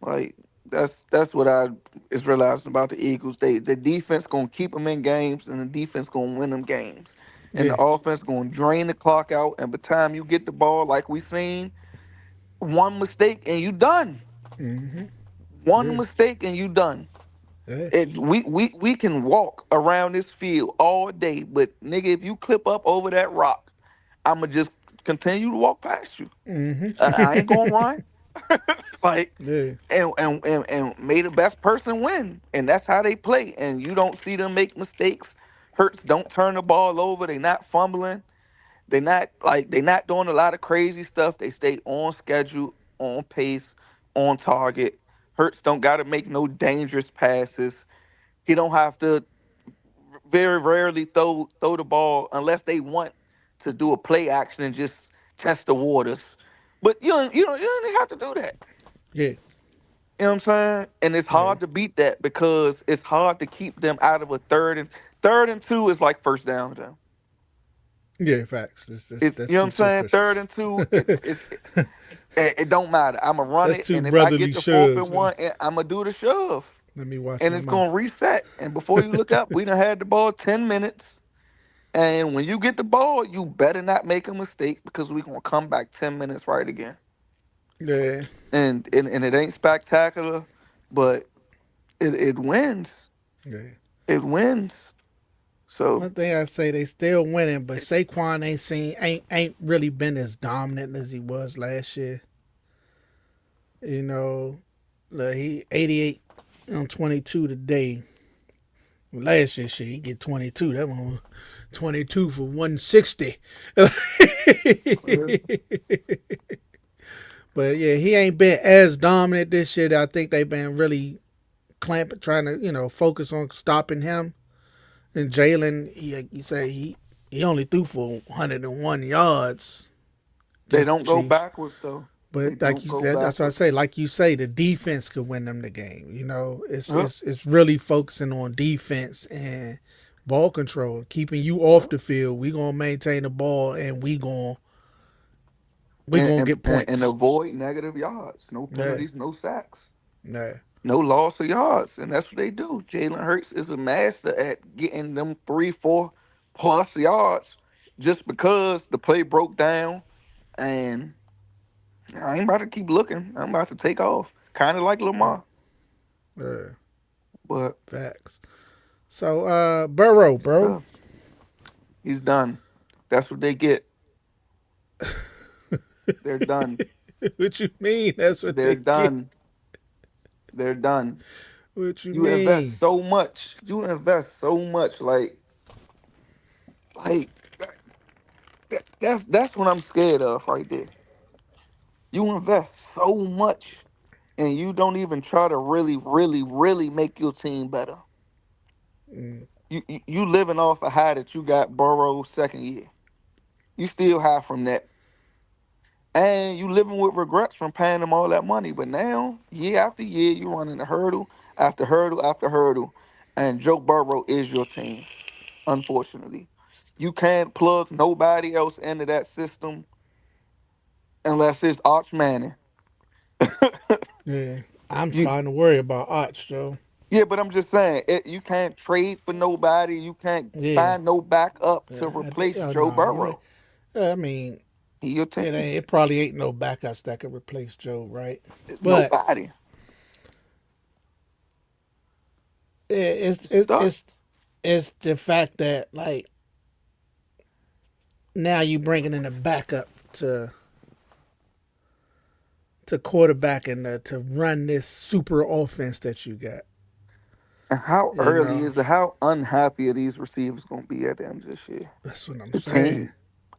Like that's what I is realizing about the Eagles. The defense gonna keep them in games, and the defense gonna win them games, and yeah. the offense gonna drain the clock out. And by the time you get the ball, like we seen, one mistake and you done. Mm-hmm. One Yeah. mistake and you done. Yeah. We can walk around this field all day, but nigga, if you clip up over that rock, I'ma just continue to walk past you. I ain't gonna Mm-hmm. run. Like, yeah. and may the best person win, and that's how they play. And you don't see them make mistakes. Hurts don't turn the ball over. They not fumbling. They not doing a lot of crazy stuff. They stay on schedule, on pace, on target. Hurts don't got to make no dangerous passes. He don't have to very rarely throw the ball unless they want to do a play action and just test the waters. But you don't even have to do that. Yeah. You know what I'm saying? And it's Yeah. hard to beat that because it's hard to keep them out of a third and 2 is like first down to them. Yeah. Facts. It's That's you know what two I'm saying? tuckers. 3rd and 2, it don't matter. I'ma run that's it, two and if I brotherly get the fourth and shoves. one, I'ma do the shove. Let me watch And my it's mouth. gonna reset. And before you look up, we done had the ball 10 minutes. And when you get the ball, you better not make a mistake because we gonna come back 10 minutes right again. Yeah. And it ain't spectacular, but it wins. Yeah. It wins. So One thing I say, they still winning, but Saquon ain't really been as dominant as he was last year. You know, look, he 88 on 22 today. Last year, shit, he get 22. That one, 22 for 160. But yeah, he ain't been as dominant this year. I think they've been really clamping, trying to focus on stopping him. And Jalen, you say he only threw for 101 yards they against the don't go Chiefs. backwards though. They But like don't you, go that's what I say. backwards. Like you say, the defense could win them the game. It's Huh? it's it's really focusing on defense and ball control, keeping you off Huh? the field. We gonna maintain the ball, and we And, gonna and get and points. avoid negative yards. No Yeah, penalties, no sacks, yeah, no loss of yards. And that's what they do. Jalen Hurts is a master at getting them 3, 4 plus yards just because the play broke down. And I ain't about to keep looking. I'm about to take off. Kind of like yeah, Lamar. yeah. But Facts. So, Burrow, it's bro. tough. He's done. That's what they get. They're done. What you mean? That's what They're they get. done. They're done. What you You invest mean? so much. You invest so much. Like that's what I'm scared of right there. You invest so much and you don't even try to really, really, really make your team better. Mm, You living off a high that you got Burrow second year. You still high from that. And you living with regrets from paying them all that money. But now, year after year, you running a hurdle after hurdle after hurdle. And Joe Burrow is your team, unfortunately. You can't plug nobody else into that system unless it's Arch Manning. yeah, I'm You starting to worry about Arch, Joe. Yeah, but I'm just saying, you can't trade for nobody. You can't Yeah, find no backup to yeah. replace Oh Joe no, you. Burrow. I mean, He your It team. ain't. It probably ain't no backups that could replace Joe, right? But Nobody. it's It's it's stuck. it's it's the fact that like now you bringing in a backup to quarterback and to run this super offense that you got. And how You early know, is it? How unhappy are these receivers gonna be at the end of this year? that's what I'm The saying. team.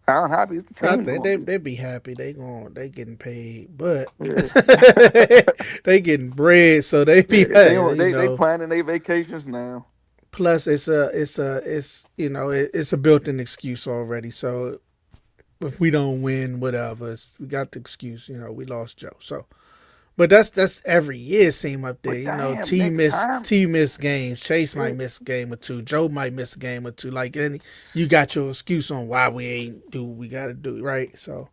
How unhappy is the I team think gonna be? they be happy. They getting paid, but Yeah. they getting bread, so they be Yeah, you they know. planning their vacations now. Plus, it's it's a built-in excuse already. So if we don't win, whatever, we got the excuse. You know, we lost Joe. So, but that's every year. Seem up there. But You know, damn, next time, T miss games. Chase might yeah, miss a game or two. Joe might miss a game or two. Like any, you got your excuse on why we ain't do what we got to do, right? So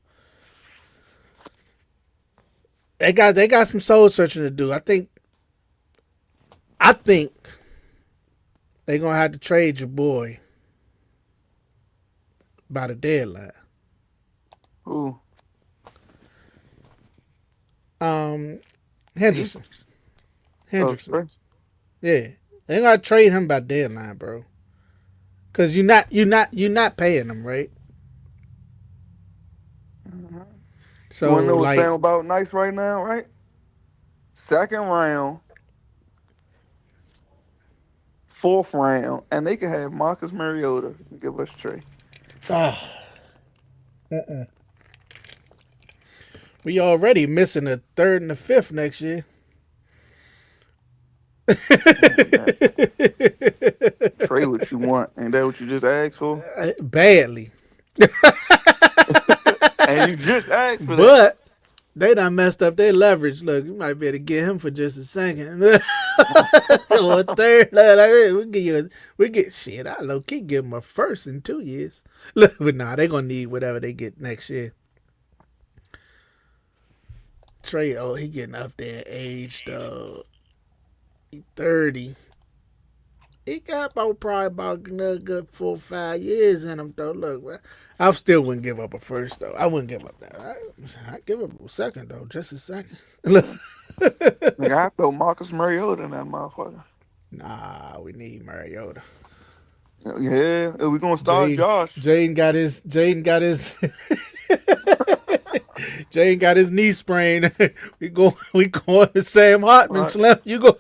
they got some soul searching to do. I think they gonna have to trade your boy by the deadline. who? Um, T? Hendrickson. Oh, Hendrickson. Trey. Yeah, they gonna trade him by deadline, bro. Cause you're not paying him, right? Mhm. You So wanna know what's like, saying about Nice right now, right? Second round, fourth round, and they could have Marcus Mariota give us Trey. ah, we already missing the third and the fifth next year. Man, Trey, what you want? Ain't that what you just asked for? Badly, And you just asked for that. but they done messed up their leverage. Look, you might be able to get him for just a second. Or a third. We get shit. I low key give him a first in 2 years. Look, but nah, they gonna need whatever they get next year. Trey, oh, he getting up there in age though. He 30. He got probably about another good 4 or 5 years in him though. Look, man, I still wouldn't give up a first though. I wouldn't give up that. I give up a second though, just a second. Look. Nigga, I throw Marcus Mariota in that motherfucker. Nah, we need Mariota. Yeah, we gonna start Jane Josh. Jane got his knee sprained. We going to Sam Hartman. Right. Slim, you go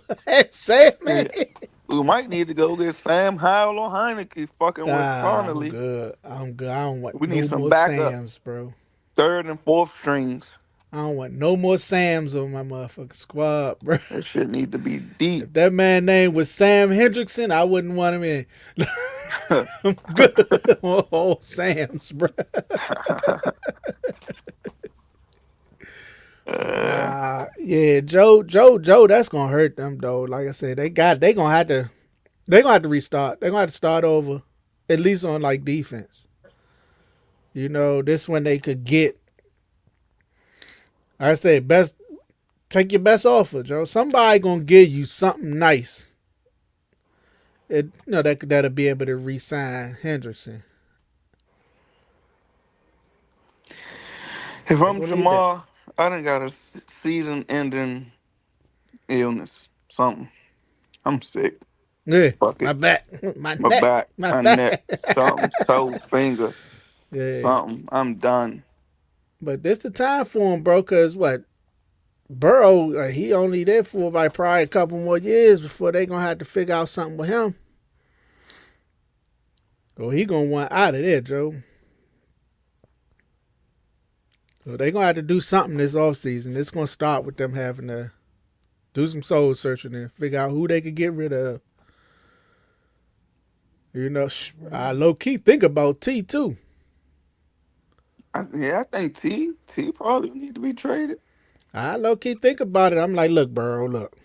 Sam, man. Yeah. We might need to go get Sam Howell or Heineke fucking with Nah, I'm Connolly. good. I'm good. I don't want We need no some more backups. Sams, bro. Third and fourth strings. I don't want no more Sams on my motherfucking squad, bro. That shit need to be deep. If that man name was Sam Hendrickson, I wouldn't want him in. I'm good on all Sams, bro. Yeah, Joe. That's gonna hurt them though. Like I said, they gonna have to restart. They're gonna have to start over, at least on like defense. You know, this one they could get. I say best take your best offer, Joe. Somebody gonna give you something nice. That'll be able to re-sign Hendrickson. If They I'm gonna need that. Jamal, I done got a season-ending illness. Something. I'm sick. Yeah, Fuck my it. back, my My neck, back, my my neck, back. something, toe, finger, Yeah, something. I'm done. but this the time for him, bro. Cause what Burrow, he only there for like probably a couple more years before they gonna have to figure out something with him. Oh, he gonna want out of there, Joe. So they gonna have to do something this offseason. It's gonna start with them having to do some soul searching and figure out who they could get rid of. You know, I low key think about T too. Yeah, I think T probably need to be traded. I low key think about it. I'm like, look, Burrow, look,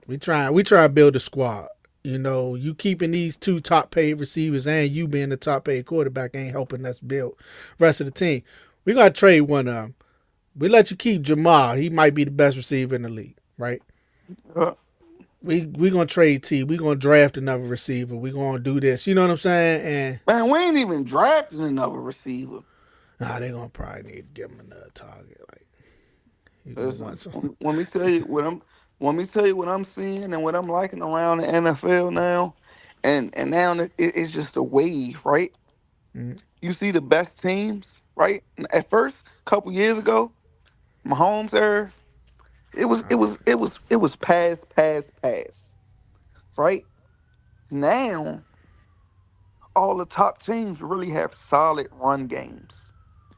we try to build a squad. You know, you keeping these two top paid receivers and you being the top paid quarterback ain't helping us build rest of the team. We gotta trade one of them. We let you keep Jamal. He might be the best receiver in the league, right? Uh, We gonna trade T. We gonna draft another receiver. We gonna do this. You know what I'm saying? And Man, we ain't even drafting another receiver. Nah, they gonna probably need to give him another target. Like you gonna Listen, want some. when me tell you what I'm, when me tell you what I'm seeing and what I'm liking around the NFL now, and now it's just a wave, right? Mm, You see the best teams, right? At first, a couple years ago, Mahomes era, it was pass, pass, pass, right? Now all the top teams really have solid run games,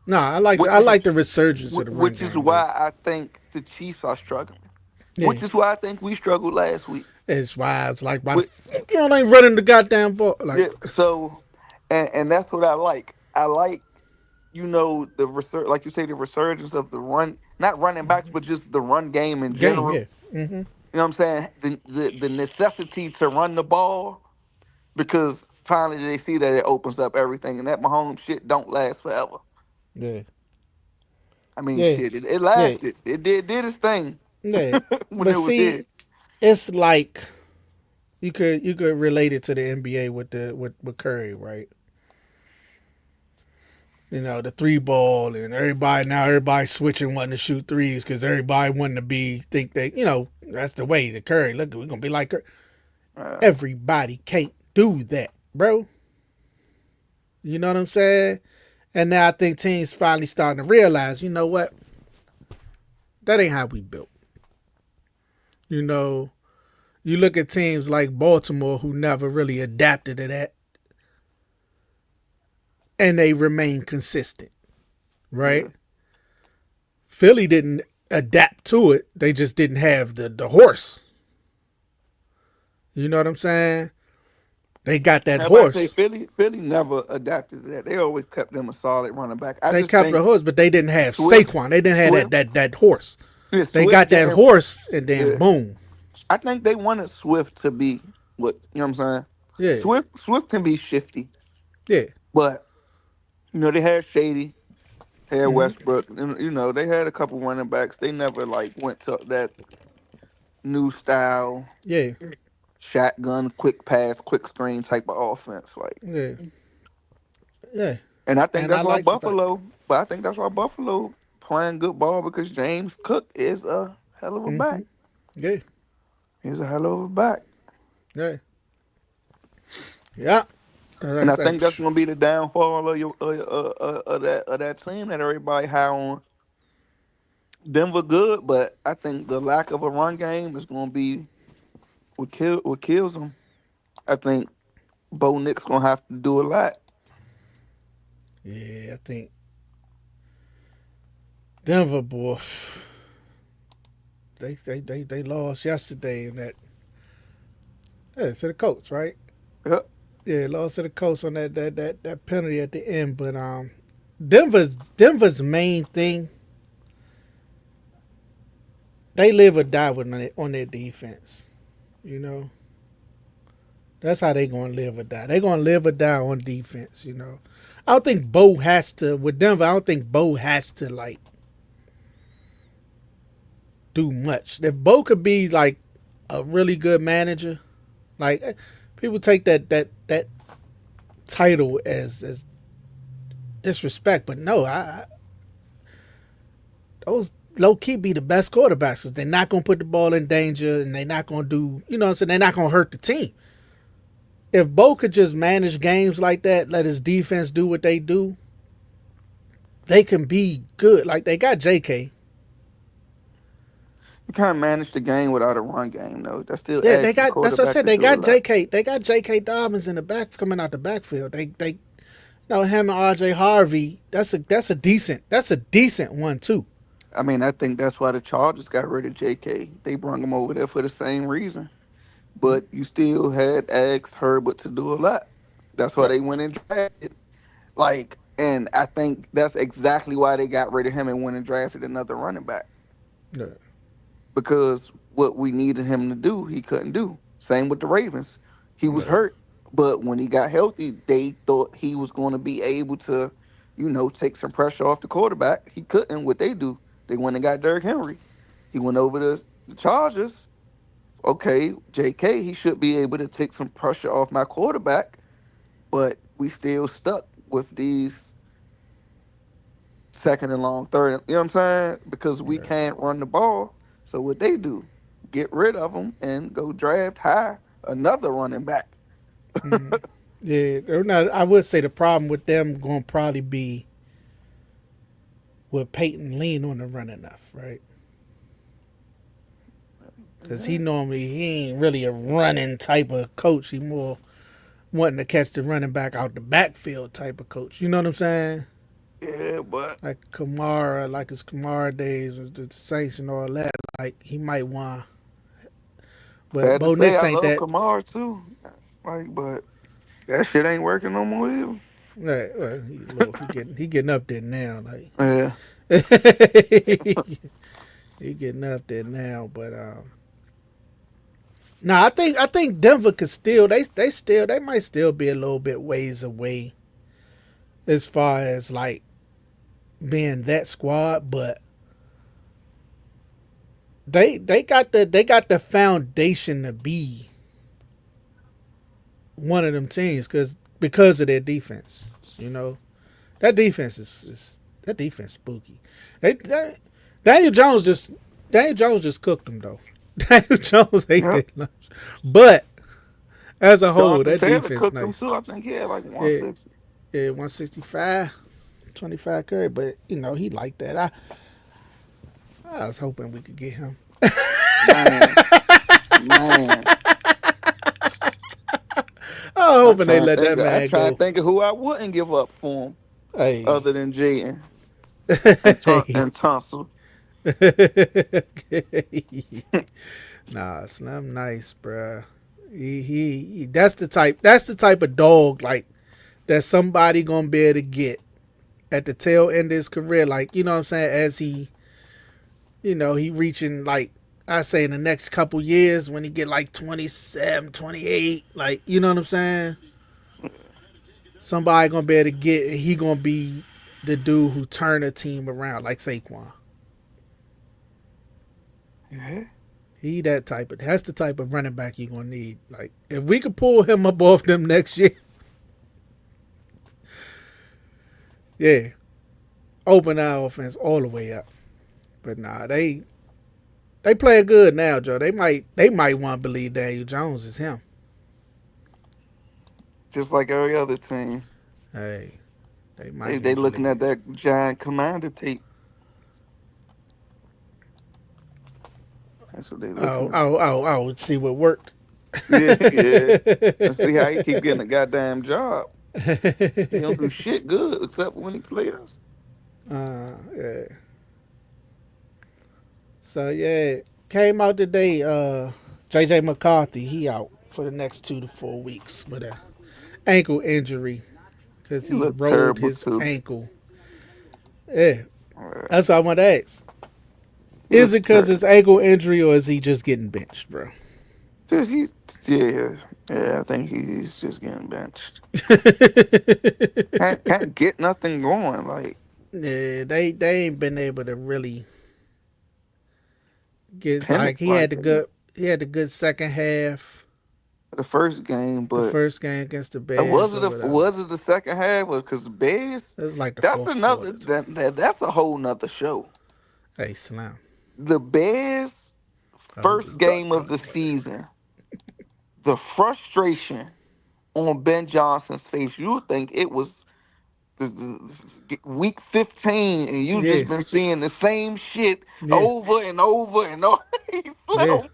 nah, which I is like the resurgence of the run which is game though. why I think the Chiefs are struggling. Yeah, Which is why I think we struggled last week. it's why it's like why the With fuck y'all ain't running the goddamn ball? Like yeah, so and that's what I like. I like the research, like you say, the resurgence of the run, not running backs, but just the run game in game, general. yeah. Mm-hmm. You know what I'm saying? The necessity to run the ball because finally they see that it opens up everything, and that Mahomes shit don't last forever. Yeah, I mean, yeah, shit, it yeah, lasted. It did its thing yeah. when But it was see, here. it's like you could relate it to the NBA with with Curry, right? You know, the three ball and everybody switching wanting to shoot threes because everybody wanting to be think they that's the way the Curry look we're gonna be like Curry. Uh, Everybody can't do that, bro. You know what I'm saying? And now I think teams finally starting to realize, you know what? That ain't how we built. You know, you look at teams like Baltimore who never really adapted to that and they remain consistent, right? yeah. Philly didn't adapt to it. They just didn't have the horse. You know what I'm saying? They got that Now, if I say horse. Philly never adapted to that. They always kept them a solid running back. I They just kept the think horse, but they didn't have Swift, Saquon. They didn't have Swift, that horse. yeah, They Swift got that didn't. horse, and then Yeah, boom. I think they wanted Swift to be what you know. What I'm saying Yeah, Swift can be shifty, yeah. but they had Shady, had Hmm. Westbrook, and they had a couple running backs. They never like went to that new style Yeah, shotgun, quick pass, quick screen type of offense. Like, yeah, yeah. and I think And I that's why like the fact. Buffalo. But I think that's why Buffalo playing good ball because James Cook is a hell of a Hmm. back. Yeah, He's a hell of a back. yeah, yeah. Like I And I said, think that's psh, gonna be the downfall of that team that everybody had on Denver good, but I think the lack of a run game is gonna be what kills them. I think Bo Nick's gonna have to do a lot. yeah, I think Denver boy, they lost yesterday in that. Yeah, to the Colts, right? Yep. Yeah, lost to the Colts on that penalty at the end. But Denver's main thing, they live or die with on their defense. You know, that's how they gonna live or die. They gonna live or die on defense. You know, I don't think Bo has to with Denver. I don't think Bo has to like do much. If Bo could be like a really good manager, like people take that title as disrespect, but no, those low key be the best quarterbacks because they're not gonna put the ball in danger and they're not gonna do what I'm saying, they're not gonna hurt the team. If Bo could just manage games like that, let his defense do what they do, they can be good. Like they got JK. You can't manage the game without a run game though. That still Yeah, they asks the got that's what I quarterback said. to They do a got lot. JK. They got JK Dobbins in the back coming out the backfield. They him and RJ Harvey, that's a decent one too. I mean, I think that's why the Chargers got rid of J.K. They brought him over there for the same reason. But you still had asked Herbert to do a lot. That's why Right. they went and drafted. Like, and I think that's exactly why they got rid of him and went and drafted another running back. Yeah. Because what we needed him to do, he couldn't do. Same with the Ravens. He was Yeah. hurt, but when he got healthy, they thought he was going to be able to, take some pressure off the quarterback. He couldn't. What they do, they went and got Derrick Henry. He went over to the Chargers. Okay, JK, he should be able to take some pressure off my quarterback, but we still stuck with these second and long, third. You know what I'm saying? Because we Yeah. can't run the ball. So what they do, get rid of them and go draft high another running back. Mm. Yeah. Now, I would say the problem with them going to probably be with Peyton lean on the run enough, right? Because Yeah, he ain't really a running type of coach. He more wanting to catch the running back out the backfield type of coach. You know what I'm saying? yeah, but Like Kamara, like his Kamara days with the Saints and all that. Like he might want, but sad to Bo say, Nix I ain't love that. Kamar too. Like, but that shit ain't working no more either. Right, well, he getting up there now. Like Yeah, he getting up there now. But no, I think Denver could still they might still be a little bit ways away as far as like being that squad, but they got the foundation to be one of them teams because of their defense. You know that defense is that defense spooky. They Daniel Jones just Daniel Jones just cooked them though. Daniel Jones ate yep. that lunch, but as a whole, Jonathan that Taylor defense cooked them nice. too. I think he had like Yeah, 160. yeah, 165, 25 carry, but you know he liked that. I was hoping we could get him. Man, man. I was hoping they let that I man try to go. think of who I wouldn't give up for him Hey, other than Jaden hey. and Tunsil. Nah, Slim nice, bruh. That's the type of dog like that somebody gonna be able to get at the tail end of his career. Like, you know what I'm saying? As he reaching like I say in the next couple years when he get like 27, 28, like, you know what I'm saying? Somebody gonna be able to get he gonna be the dude who turn a team around like Saquon. Yeah. That's the type of running back you're gonna need. Like if we could pull him up off them next year, yeah, open our offense all the way up. But nah, they playing good now, Joe. They might want to believe Daniel Jones is him. Just like every other team. Hey, they They might they want to looking believe at it. that giant commander tape. That's what they Oh, looking at. oh, oh, oh. See what worked. Yeah, yeah. Let's see how he keep getting a goddamn job. He don't do shit good except for when he plays. Yeah. So yeah, came out today. JJ McCarthy, he out for the next 2 to 4 weeks with a ankle injury because He he looked rolled terrible his too. ankle. Yeah, Uh, that's what I want to ask. He Is looks it because terrible. his ankle injury or is he just getting benched, bro? Just he's yeah, yeah. I think he's just getting benched. Can't get nothing going. Like Yeah, they ain't been able to really get Penix, like like he had the good second half, the first game, the but first game against the Bears or whatever. was it the second half? Because Bears, It was like the that's fourth another quarter. that's a whole nother show. Hey, Slam. The Bears Oh, first game of the season, the frustration on Ben Johnson's face. You would think it was week 15 and you yeah, just been seeing the same shit yeah, over and over and over. He yeah. slipped.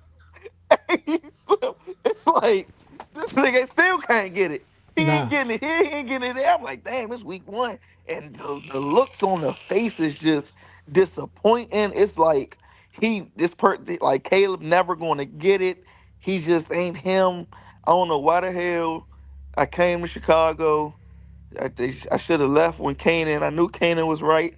He slipped. It's like this nigga still can't get it. He ain't Nah. getting it here, he ain't getting it there. I'm like, damn, it's week one. And the looks on the face is just disappointing. It's like like Caleb never gonna get it. He just ain't him. I don't know why the hell I came to Chicago. I should have left when Kanan. I knew Kanan was right.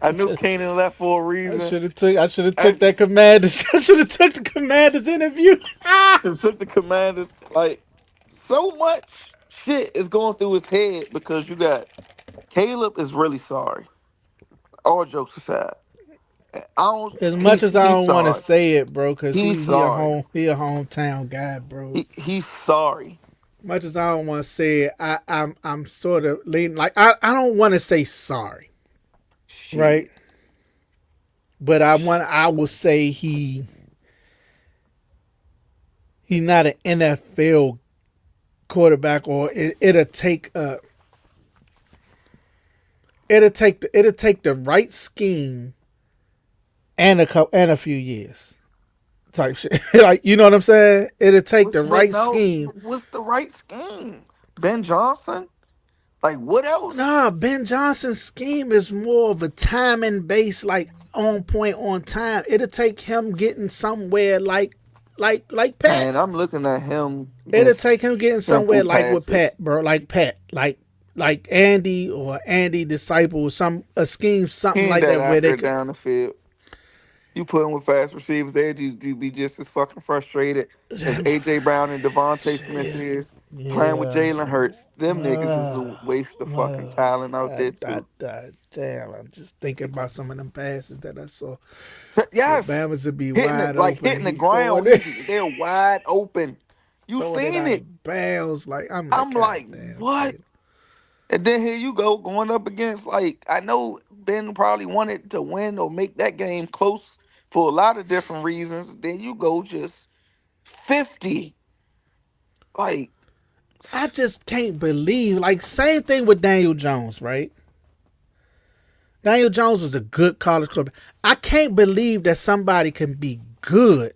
I knew Kanan left for a reason. I should have I took that commander. I should have took the commander's interview. took the Commanders. Like so much shit is going through his head because you got Caleb is really sorry. All jokes aside, I don't. As much as I He's don't want to sorry. say it, bro, cause He's sorry. he a hometown guy, bro. He's sorry. Much as I don't want to say it, I'm sort of leaning like I don't want to say sorry, right? Shit. But I will say he's not an NFL quarterback, or it'll take the right scheme and a few years type shit. Like, you know what I'm saying? It'll take the right No, scheme. what's the right scheme? Ben Johnson? Like, what else? Nah, Ben Johnson's scheme is more of a timing based, like on point on time. It'll take him getting somewhere like Pat. Man, I'm looking at him It'll against take him getting simple somewhere like with passes. Pat, bro. Like Pat, like Andy or Andy Disciple, a scheme, He something ain't like that that where they accurate could. down the field. You put him with fast receivers there, you be just as fucking frustrated as AJ Brown and Devontae Smith Shit, is playing with yeah. Jalen Hurts. Them niggas is a Uh, waste of fucking talent out there too. damn, I'm just thinking about some of them passes that I saw. But Yes, Bama's would be wide open and hitting the he throwing ground. it, They're wide open. You throwing it seen out it? of bounds. Like, I'm like, I'm God like, damn, what? kid. And then here you go going up against like I know Ben probably wanted to win or make that game close for a lot of different reasons. Then you go just 50. Like, I just can't believe. Like, same thing with Daniel Jones, right? Daniel Jones was a good college quarterback. I can't believe that somebody can be good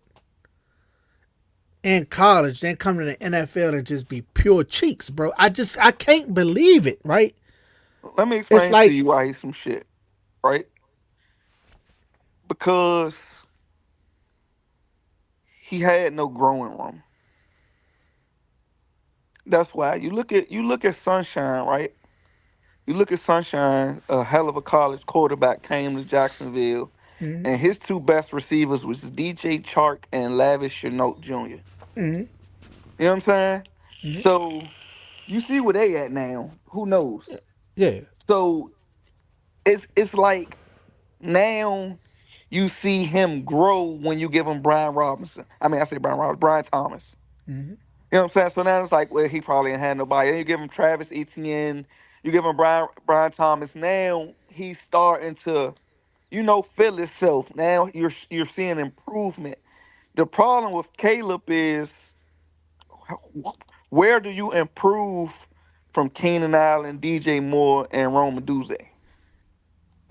in college, then come to the NFL and just be pure cheeks, bro. I can't believe it, right? let me It's explain to like, you why he's some shit, right? Because he had no growing room. That's why you look at Sunshine, right? You look at Sunshine, a hell of a college quarterback came to Jacksonville, mm, and his two best receivers was DJ Chark and Lavish Chenault Jr. mm, You know what I'm saying? mm, So you see where they at now. Who knows? yeah, So it's like now you see him grow when you give him Brian Robinson. I mean, I say Brian Robinson, Brian Thomas. mm, You know what I'm saying? So now it's like, well, he probably ain't had nobody. Then you give him Travis Etienne, you give him Brian Thomas. Now he's starting to, feel himself. Now you're seeing improvement. The problem with Caleb is where do you improve from Keenan Allen, DJ Moore, and Rome Duze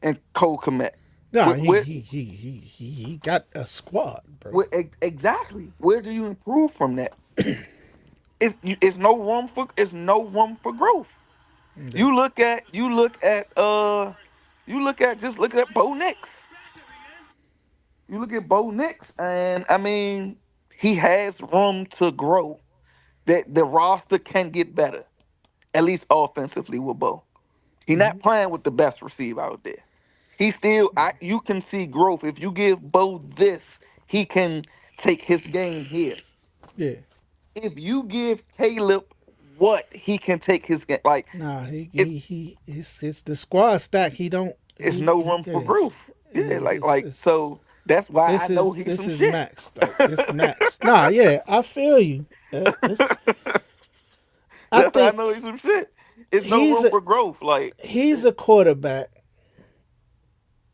and Cole Komet? nah, Where, where, he got a squad, bro. exactly? Where do you improve from that? It's no room for growth. Yeah, You look at Bo Nix. You look at Bo Nix, and I mean, he has room to grow. That the roster can get better, at least offensively with Bo. He's not mm, playing with the best receiver out there. He still, you can see growth. If you give Bo this, he can take his game here. yeah. If you give Caleb what he can take his game, like Nah, it, it's the squad stack. He don't it's no he room for yeah, growth. Yeah, yeah. so that's why I know he's This some is shit. max though. It's max. Nah, yeah, I feel you. I That's how I think know he's some shit. It's no he's room a for growth. Like, he's a quarterback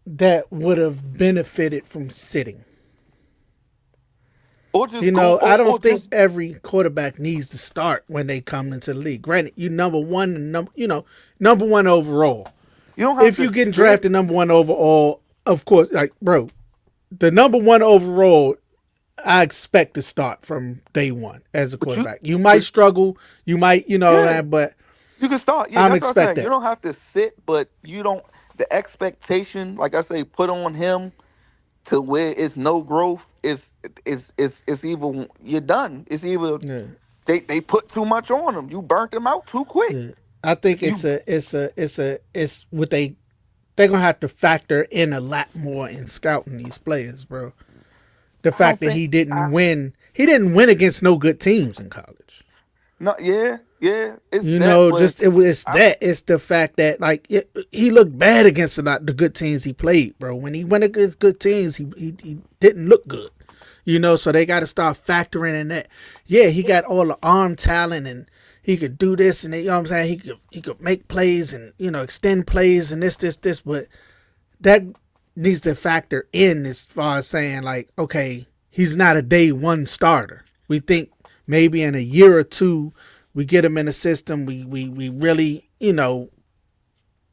that would have benefited from sitting. or You just go, know, I or don't think just every quarterback needs to start when they come into the league. Granted, you number one, number one overall. you don't have If to you getting sit. drafted number one overall, of course, like bro, the number one overall, I expect to start from day one as a But you, quarterback. You might but struggle, you might, yeah, but you can start. Yeah, I'm that's what I'm expect saying. You that. don't have to sit, but you don't. The expectation, like I say, put on him to where it's no growth is either you're done. It's either Yeah, they put too much on him. You burnt him out too quick. yeah. I think You it's what they're gonna have to factor in a lot more in scouting these players, bro. The I fact don't that think he didn't win against no good teams in college. no, yeah, it's You that, know, but just it's I that. It's the fact that he looked bad against the good teams he played, bro. When he went against good teams, he didn't look good. You know, so they got to start factoring in that. Yeah, he got all the arm talent and he could do this and you know what I'm saying, he could make plays and extend plays and this, but that needs to factor in as far as saying like, okay, he's not a day one starter. We think maybe in a year or two we get him in the system, we really,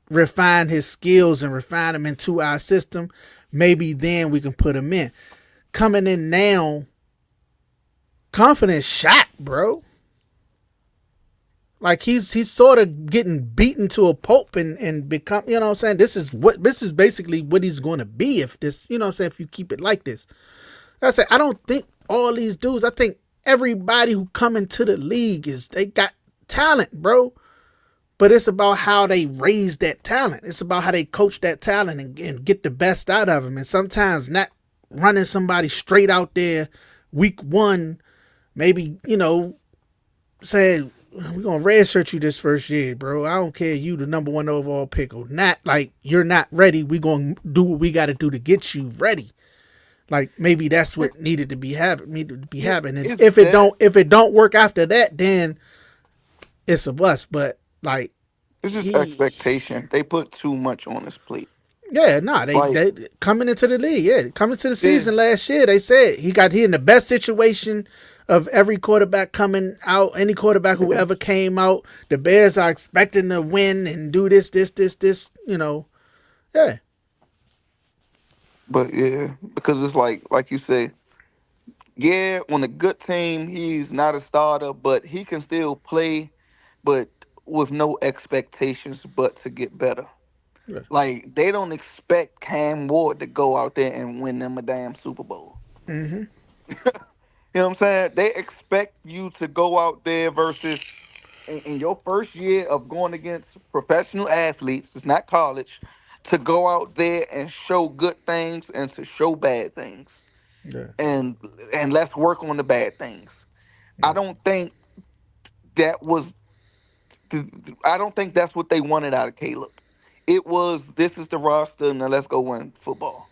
refine his skills and refine him into our system. Maybe then we can put him in. Coming in now, confidence shot, bro. Like he's sort of getting beaten to a pulp and become, you know what I'm saying? This is basically what he's going to be if this, you know what I'm saying, if you keep it like this. I say I don't think all these dudes, I think everybody who come into the league they got talent, bro. But it's about how they raise that talent. It's about how they coach that talent and get the best out of them. And sometimes not running somebody straight out there week one, maybe, saying, we're going to redshirt you this first year, bro. I don't care. You the number one overall pick or not. Like, you're not ready. We're going to do what we got to do to get you ready. Like, maybe that's what needed to be happening. And if it don't work after that, then it's a bust. But like, it's just expectation. They put too much on his plate. Yeah, they coming into the league. Coming to the season last year, they said he in the best situation of every quarterback coming out. Any quarterback who ever came out, the Bears are expecting to win and do this. Yeah. But yeah, because it's like you say, yeah, on a good team, he's not a starter, but he can still play, but with no expectations but to get better. Yeah. Like, they don't expect Cam Ward to go out there and win them a damn Super Bowl. Mm-hmm. You know what I'm saying? They expect you to go out there versus in your first year of going against professional athletes, it's not college, to go out there and show good things and to show bad things. Yeah. And let's work on the bad things. Yeah. I don't think that's what they wanted out of Caleb. It was, this is the roster, now let's go win football.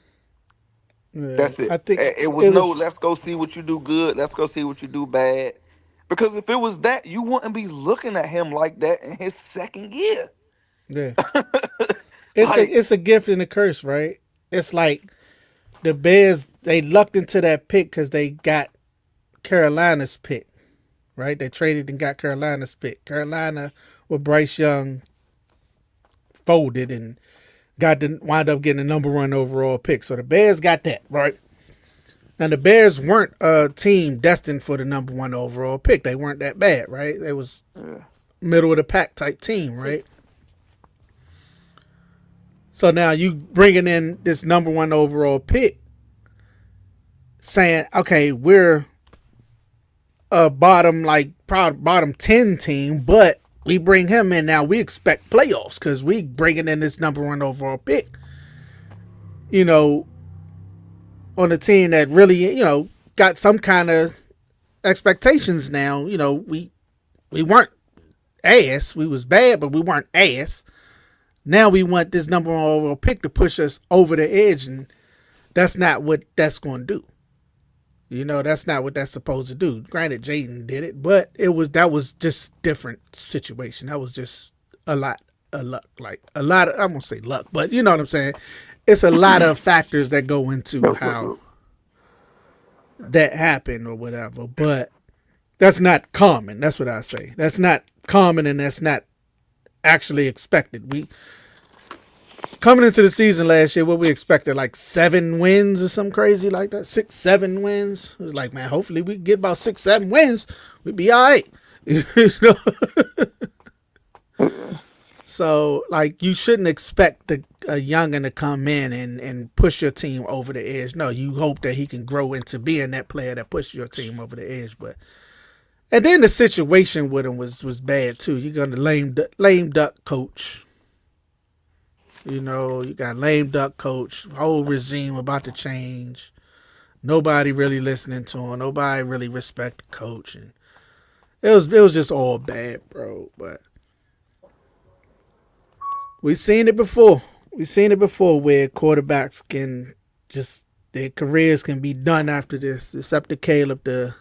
Yeah, that's it. I think it was let's go see what you do good, let's go see what you do bad. Because if it was that, you wouldn't be looking at him like that in his second year. Yeah. It's a gift and a curse, right? It's like the Bears, they lucked into that pick because they got Carolina's pick, right? They traded and got Carolina's pick. Carolina with Bryce Young folded and wound up getting the number one overall pick. So the Bears got that, right? Now the Bears weren't a team destined for the number one overall pick. They weren't that bad, right? They was middle of the pack type team, right? So now you bringing in this number one overall pick, saying, okay, we're a bottom 10 team, but we bring him in now. We expect playoffs because we bringing in this number one overall pick. On a team that really, got some kind of expectations now. We weren't ass. We was bad, but we weren't ass. Now we want this number one overall pick to push us over the edge, and that's not what that's going to do. That's not what that's supposed to do. Granted, Jayden did it, but that was just different situation. That was just a lot of luck. Like a lot of, I'm going to say luck, but you know what I'm saying? It's a lot of factors that go into how that happened or whatever, but that's not common. That's what I say. That's not common, and that's not actually expected. Coming into the season last year, what we expected, like 7 wins or something crazy like that, 6-7 wins. It was like, man, hopefully we can get about 6-7 wins. We'd be all right. So, like, you shouldn't expect a youngin' to come in and push your team over the edge. No, you hope that he can grow into being that player that pushes your team over the edge. And then the situation with him was bad, too. You got the lame duck coach. You got lame duck coach, whole regime about to change. Nobody really listening to him. Nobody really respect the coach. And it was just all bad, bro. But we've seen it before. We've seen it before where quarterbacks can just, their careers can be done after this. It's up to Caleb to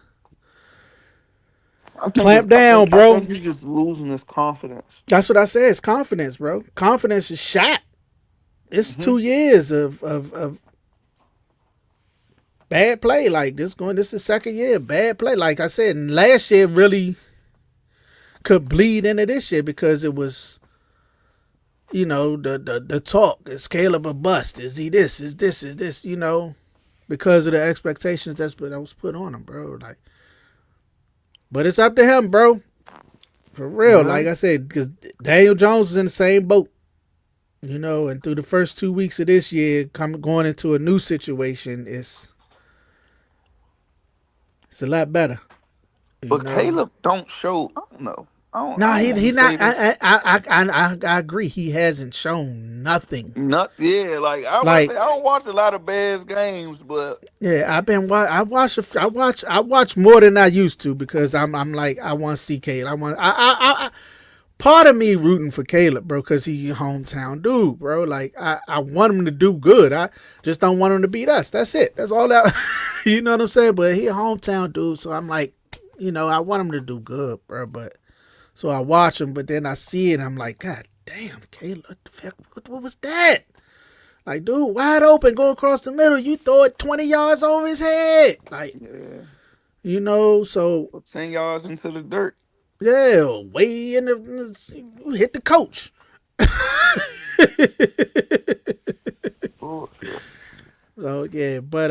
Clamp down, I bro. think he's just losing his confidence. That's what I said. It's confidence, bro. Confidence is shot. It's Hmm. 2 years of bad play. Like this is second year bad play. Like I said, last year really could bleed into this year because it was, the talk. Is Caleb a bust? Is he this? Is this? Is this? Because of the expectations that was put on him, bro. Like, but it's up to him, bro. For real. Yeah. Like I said, because Daniel Jones was in the same boat. And through the first 2 weeks of this year, going into a new situation, it's a lot better. You But know. Caleb don't show. I don't know. I No, don't want he to say not. this. I agree. He hasn't shown nothing. Not yeah. Like I about to Like, say, I don't watch a lot of Bears games, but yeah, I watch more than I used to because I'm like I want to see Caleb. Part of me rooting for Caleb, bro, because he a hometown dude, bro. Like I want him to do good. I just don't want him to beat us. That's it. That's all that. You know what I'm saying? But he a hometown dude, so I'm like, I want him to do good, bro. But so I watch him, but then I see it, and I'm like, God damn, Caleb, what the fuck? What was that? Like, dude, wide open, go across the middle. You throw it 20 yards over his head. Like, yeah, so 10 yards into the dirt. yeah, way in hit the coach. Bullshit. So yeah, but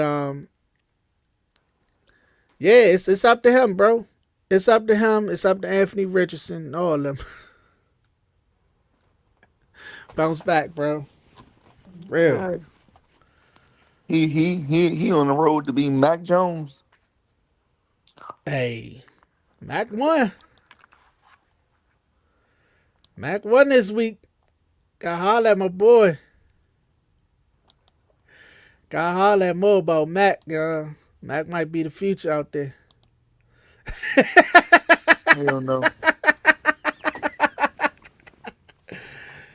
yeah, it's up to him, bro. It's up to him. It's up to Anthony Richardson. All of them bounce back, bro. Real. Yeah. He on the road to be Mac Jones. Hey, Mac won. Mac won this week. Got holler at my boy. Got holler at more about Mac. Mac might be the future out there. Hell no.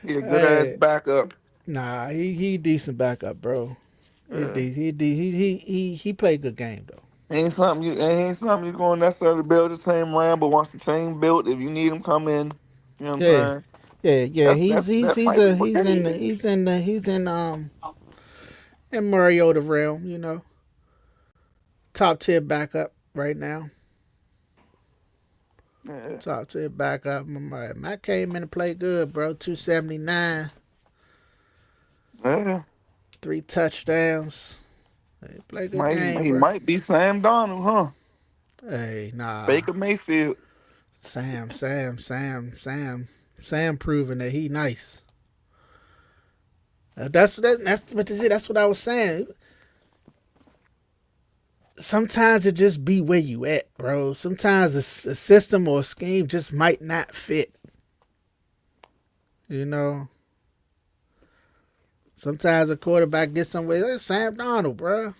He a good ass Hey, backup. nah, he decent backup, bro. Yeah. He played good game though. Ain't something you going to necessarily build the team around, but once the team built, if you need him come in, you know what I'm Yeah, saying? yeah. That might be what He's that in is. in Mariota realm. Top tier backup right now. Yeah. Top tier backup. Matt came in and played good, bro. 279, Yeah. 3 touchdowns. He played good game, He bro. might be Sam Donald, huh? Hey, nah. Baker Mayfield. Sam proving that he nice. That's what I was saying. Sometimes it just be where you at, bro. Sometimes a system or a scheme just might not fit. You know, sometimes a quarterback gets somewhere. Like Sam Donald, bro.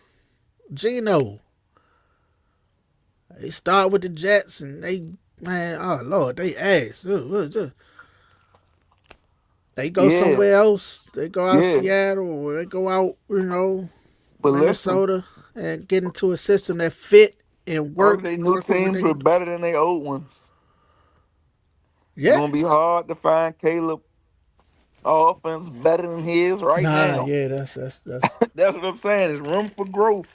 Gino. They start with the Jets and oh Lord, they ass. They go Yeah, somewhere else. They go out yeah. Seattle or they go out, But listen, Minnesota and get into a system that fit and all of their new work with what teams they were can do. better than their old ones. It's Yeah. gonna be hard to find Caleb offense better than his right Nah, now. yeah, that's That's what I'm saying. There's room for growth.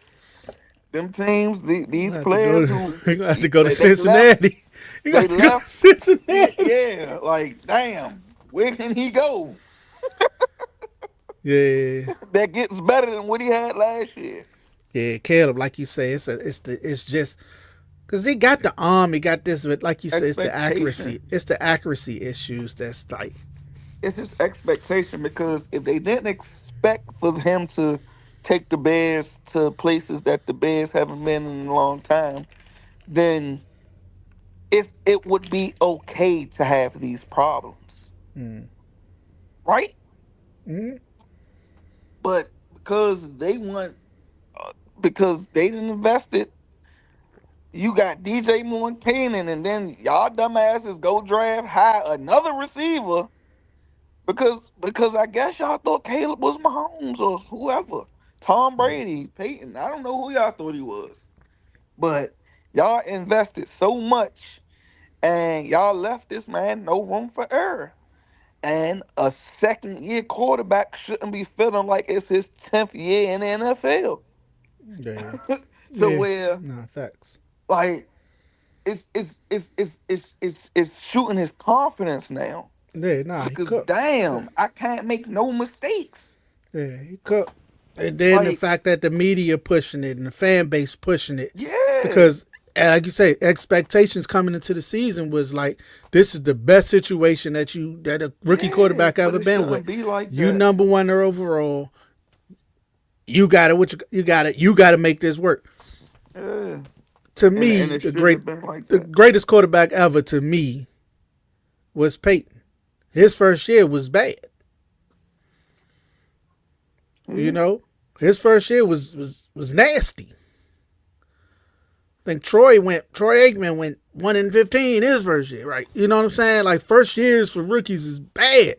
Them teams, we these have to go players to who we gonna have to go to they left, Cincinnati. You they got to go to left. Cincinnati. Yeah, like damn, where can he go Yeah. that gets better than what he had last year? Yeah, Caleb, like you say, it's just because he got the arm, he got this, but like you say, it's the Expectation. accuracy. It's the accuracy issues that's like, It's his expectation because if they didn't expect for him to take the Bears to places that the Bears haven't been in a long time, then it would be okay to have these problems, mm, right? mm, But because they didn't invest it, you got DJ Moore and Keenan, and then y'all dumbasses go draft high another receiver because I guess y'all thought Caleb was Mahomes or whoever. Tom Brady, Peyton. I don't know who y'all thought he was. But y'all invested so much And y'all left this man no room for error. And a second year quarterback shouldn't be feeling like it's his 10th year in the NFL. Yeah. So Yeah. where Nah, facts. like it's shooting his confidence now. Yeah, nah, he Because cooked. Yeah, damn, I can't make no mistakes. yeah, he cooked. And then the Like, fact that the media pushing it and the fan base pushing it, yeah, because like you say, expectations coming into the season was like this is the best situation that a rookie yeah, quarterback but ever it been with. shouldn't be like You that. number one overall. You got it. You got to make this work. Yeah. To And me, it shouldn't have been like the that. greatest quarterback ever to me was Peyton. His first year was bad. You Yeah. know, his first year was nasty. I think Troy Aikman went 1-15 his first year, right? You know what I'm saying? Like first years for rookies is bad,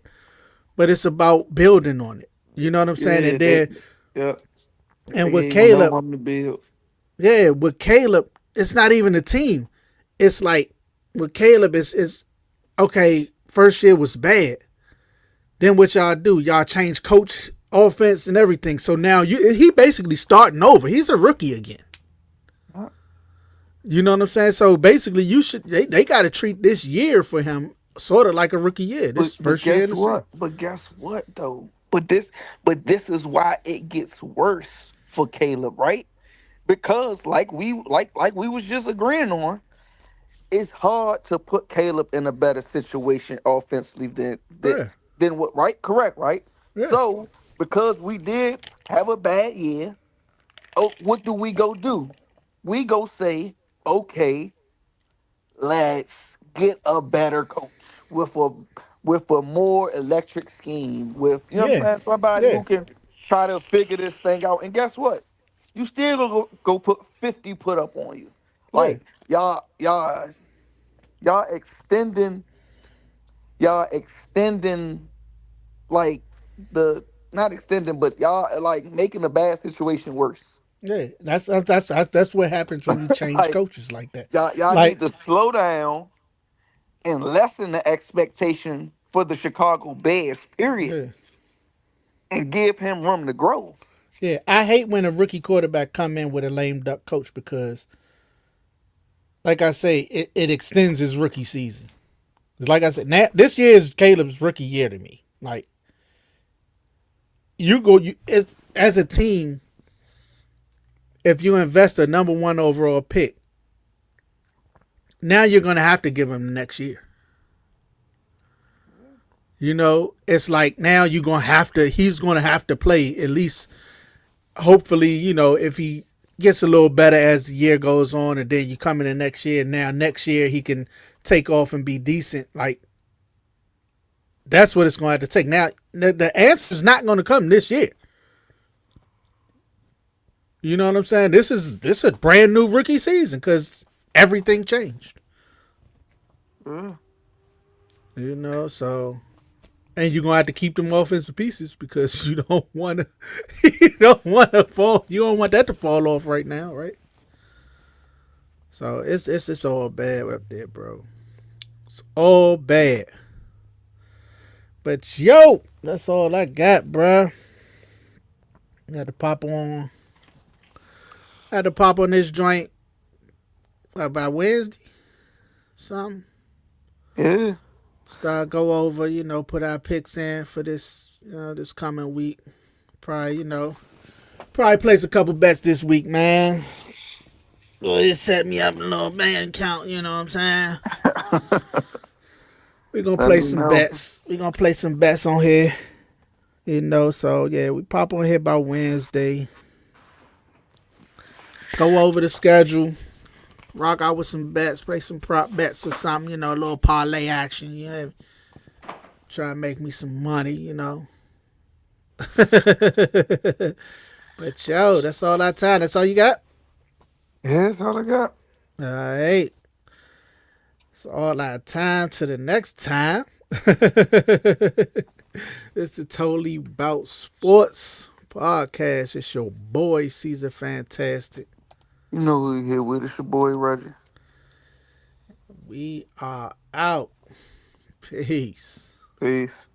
but it's about building on it. You know what I'm saying? And Yeah, they then yeah, and they with gave him no Caleb, room to build. yeah, with Caleb, it's not even a team. It's like with Caleb, it's okay. First year was bad. Then what y'all do? Y'all change coach, offense, and everything. So now he basically starting over. He's a rookie again. Huh? You know what I'm saying? So basically, they got to treat this year for him sort of like a rookie year. This But first year in guess the season. what? But guess what though? But this is why it gets worse for Caleb, right? Because like we was just agreeing on, it's hard to put Caleb in a better situation offensively Yeah, than what, right? Correct, right? yeah, So because we did have a bad year, oh, what do we go do? We go say, okay, let's get a better coach with a more electric scheme, with you know what I'm yeah, saying, somebody yeah, who can try to figure this thing out. And guess what? You still gonna go put 50 put up on you. yeah, Like y'all extending y'all extending like the not extending, but y'all like making the bad situation worse. yeah. That's what happens when you change Like coaches like that. y'all Like, need to slow down and lessen the expectation for the Chicago Bears, period, yeah, and give him room to grow. yeah. I hate when a rookie quarterback come in with a lame duck coach because, like I say, it extends his rookie season. It's like I said, now, this year is Caleb's rookie year to me. Like as a team, if you invest a number one overall pick, now you're going to have to give him the next year. You know, it's like now he's going to have to play at least, hopefully, if he gets a little better as the year goes on and then you come in the next year. Now, next year, he can take off and be decent. Like, that's what it's going to have to take. Now, the answer is not going to come this year. You know what I'm saying? This is a brand new rookie season because everything changed. Yeah. So and you're gonna have to keep them offensive pieces because you don't want to you don't want to fall you don't want that to fall off right now, right? So it's all bad up there, bro. It's all bad. But yo, that's all I got, bro. Had to pop on. Had to pop on this joint by Wednesday, something. Yeah. Start go over, put our picks in for this coming week. Probably, probably place a couple bets this week, man. Well, it set me up a little bank account, you know what I'm saying? We're gonna Let play me some know. bets. We're gonna play some bets on here. So yeah, we pop on here by Wednesday. Go over the schedule. Rock out with some bets, play some prop bets or something, a little parlay action, Try to make me some money. But yo, that's all I time. That's all you got? Yeah, that's all I got. All right. It's all our time to the next time. This is totally about sports podcast. It's your boy Caesar Fantastic. You know who here with? It's your boy Roger. We We are out. Peace. Peace.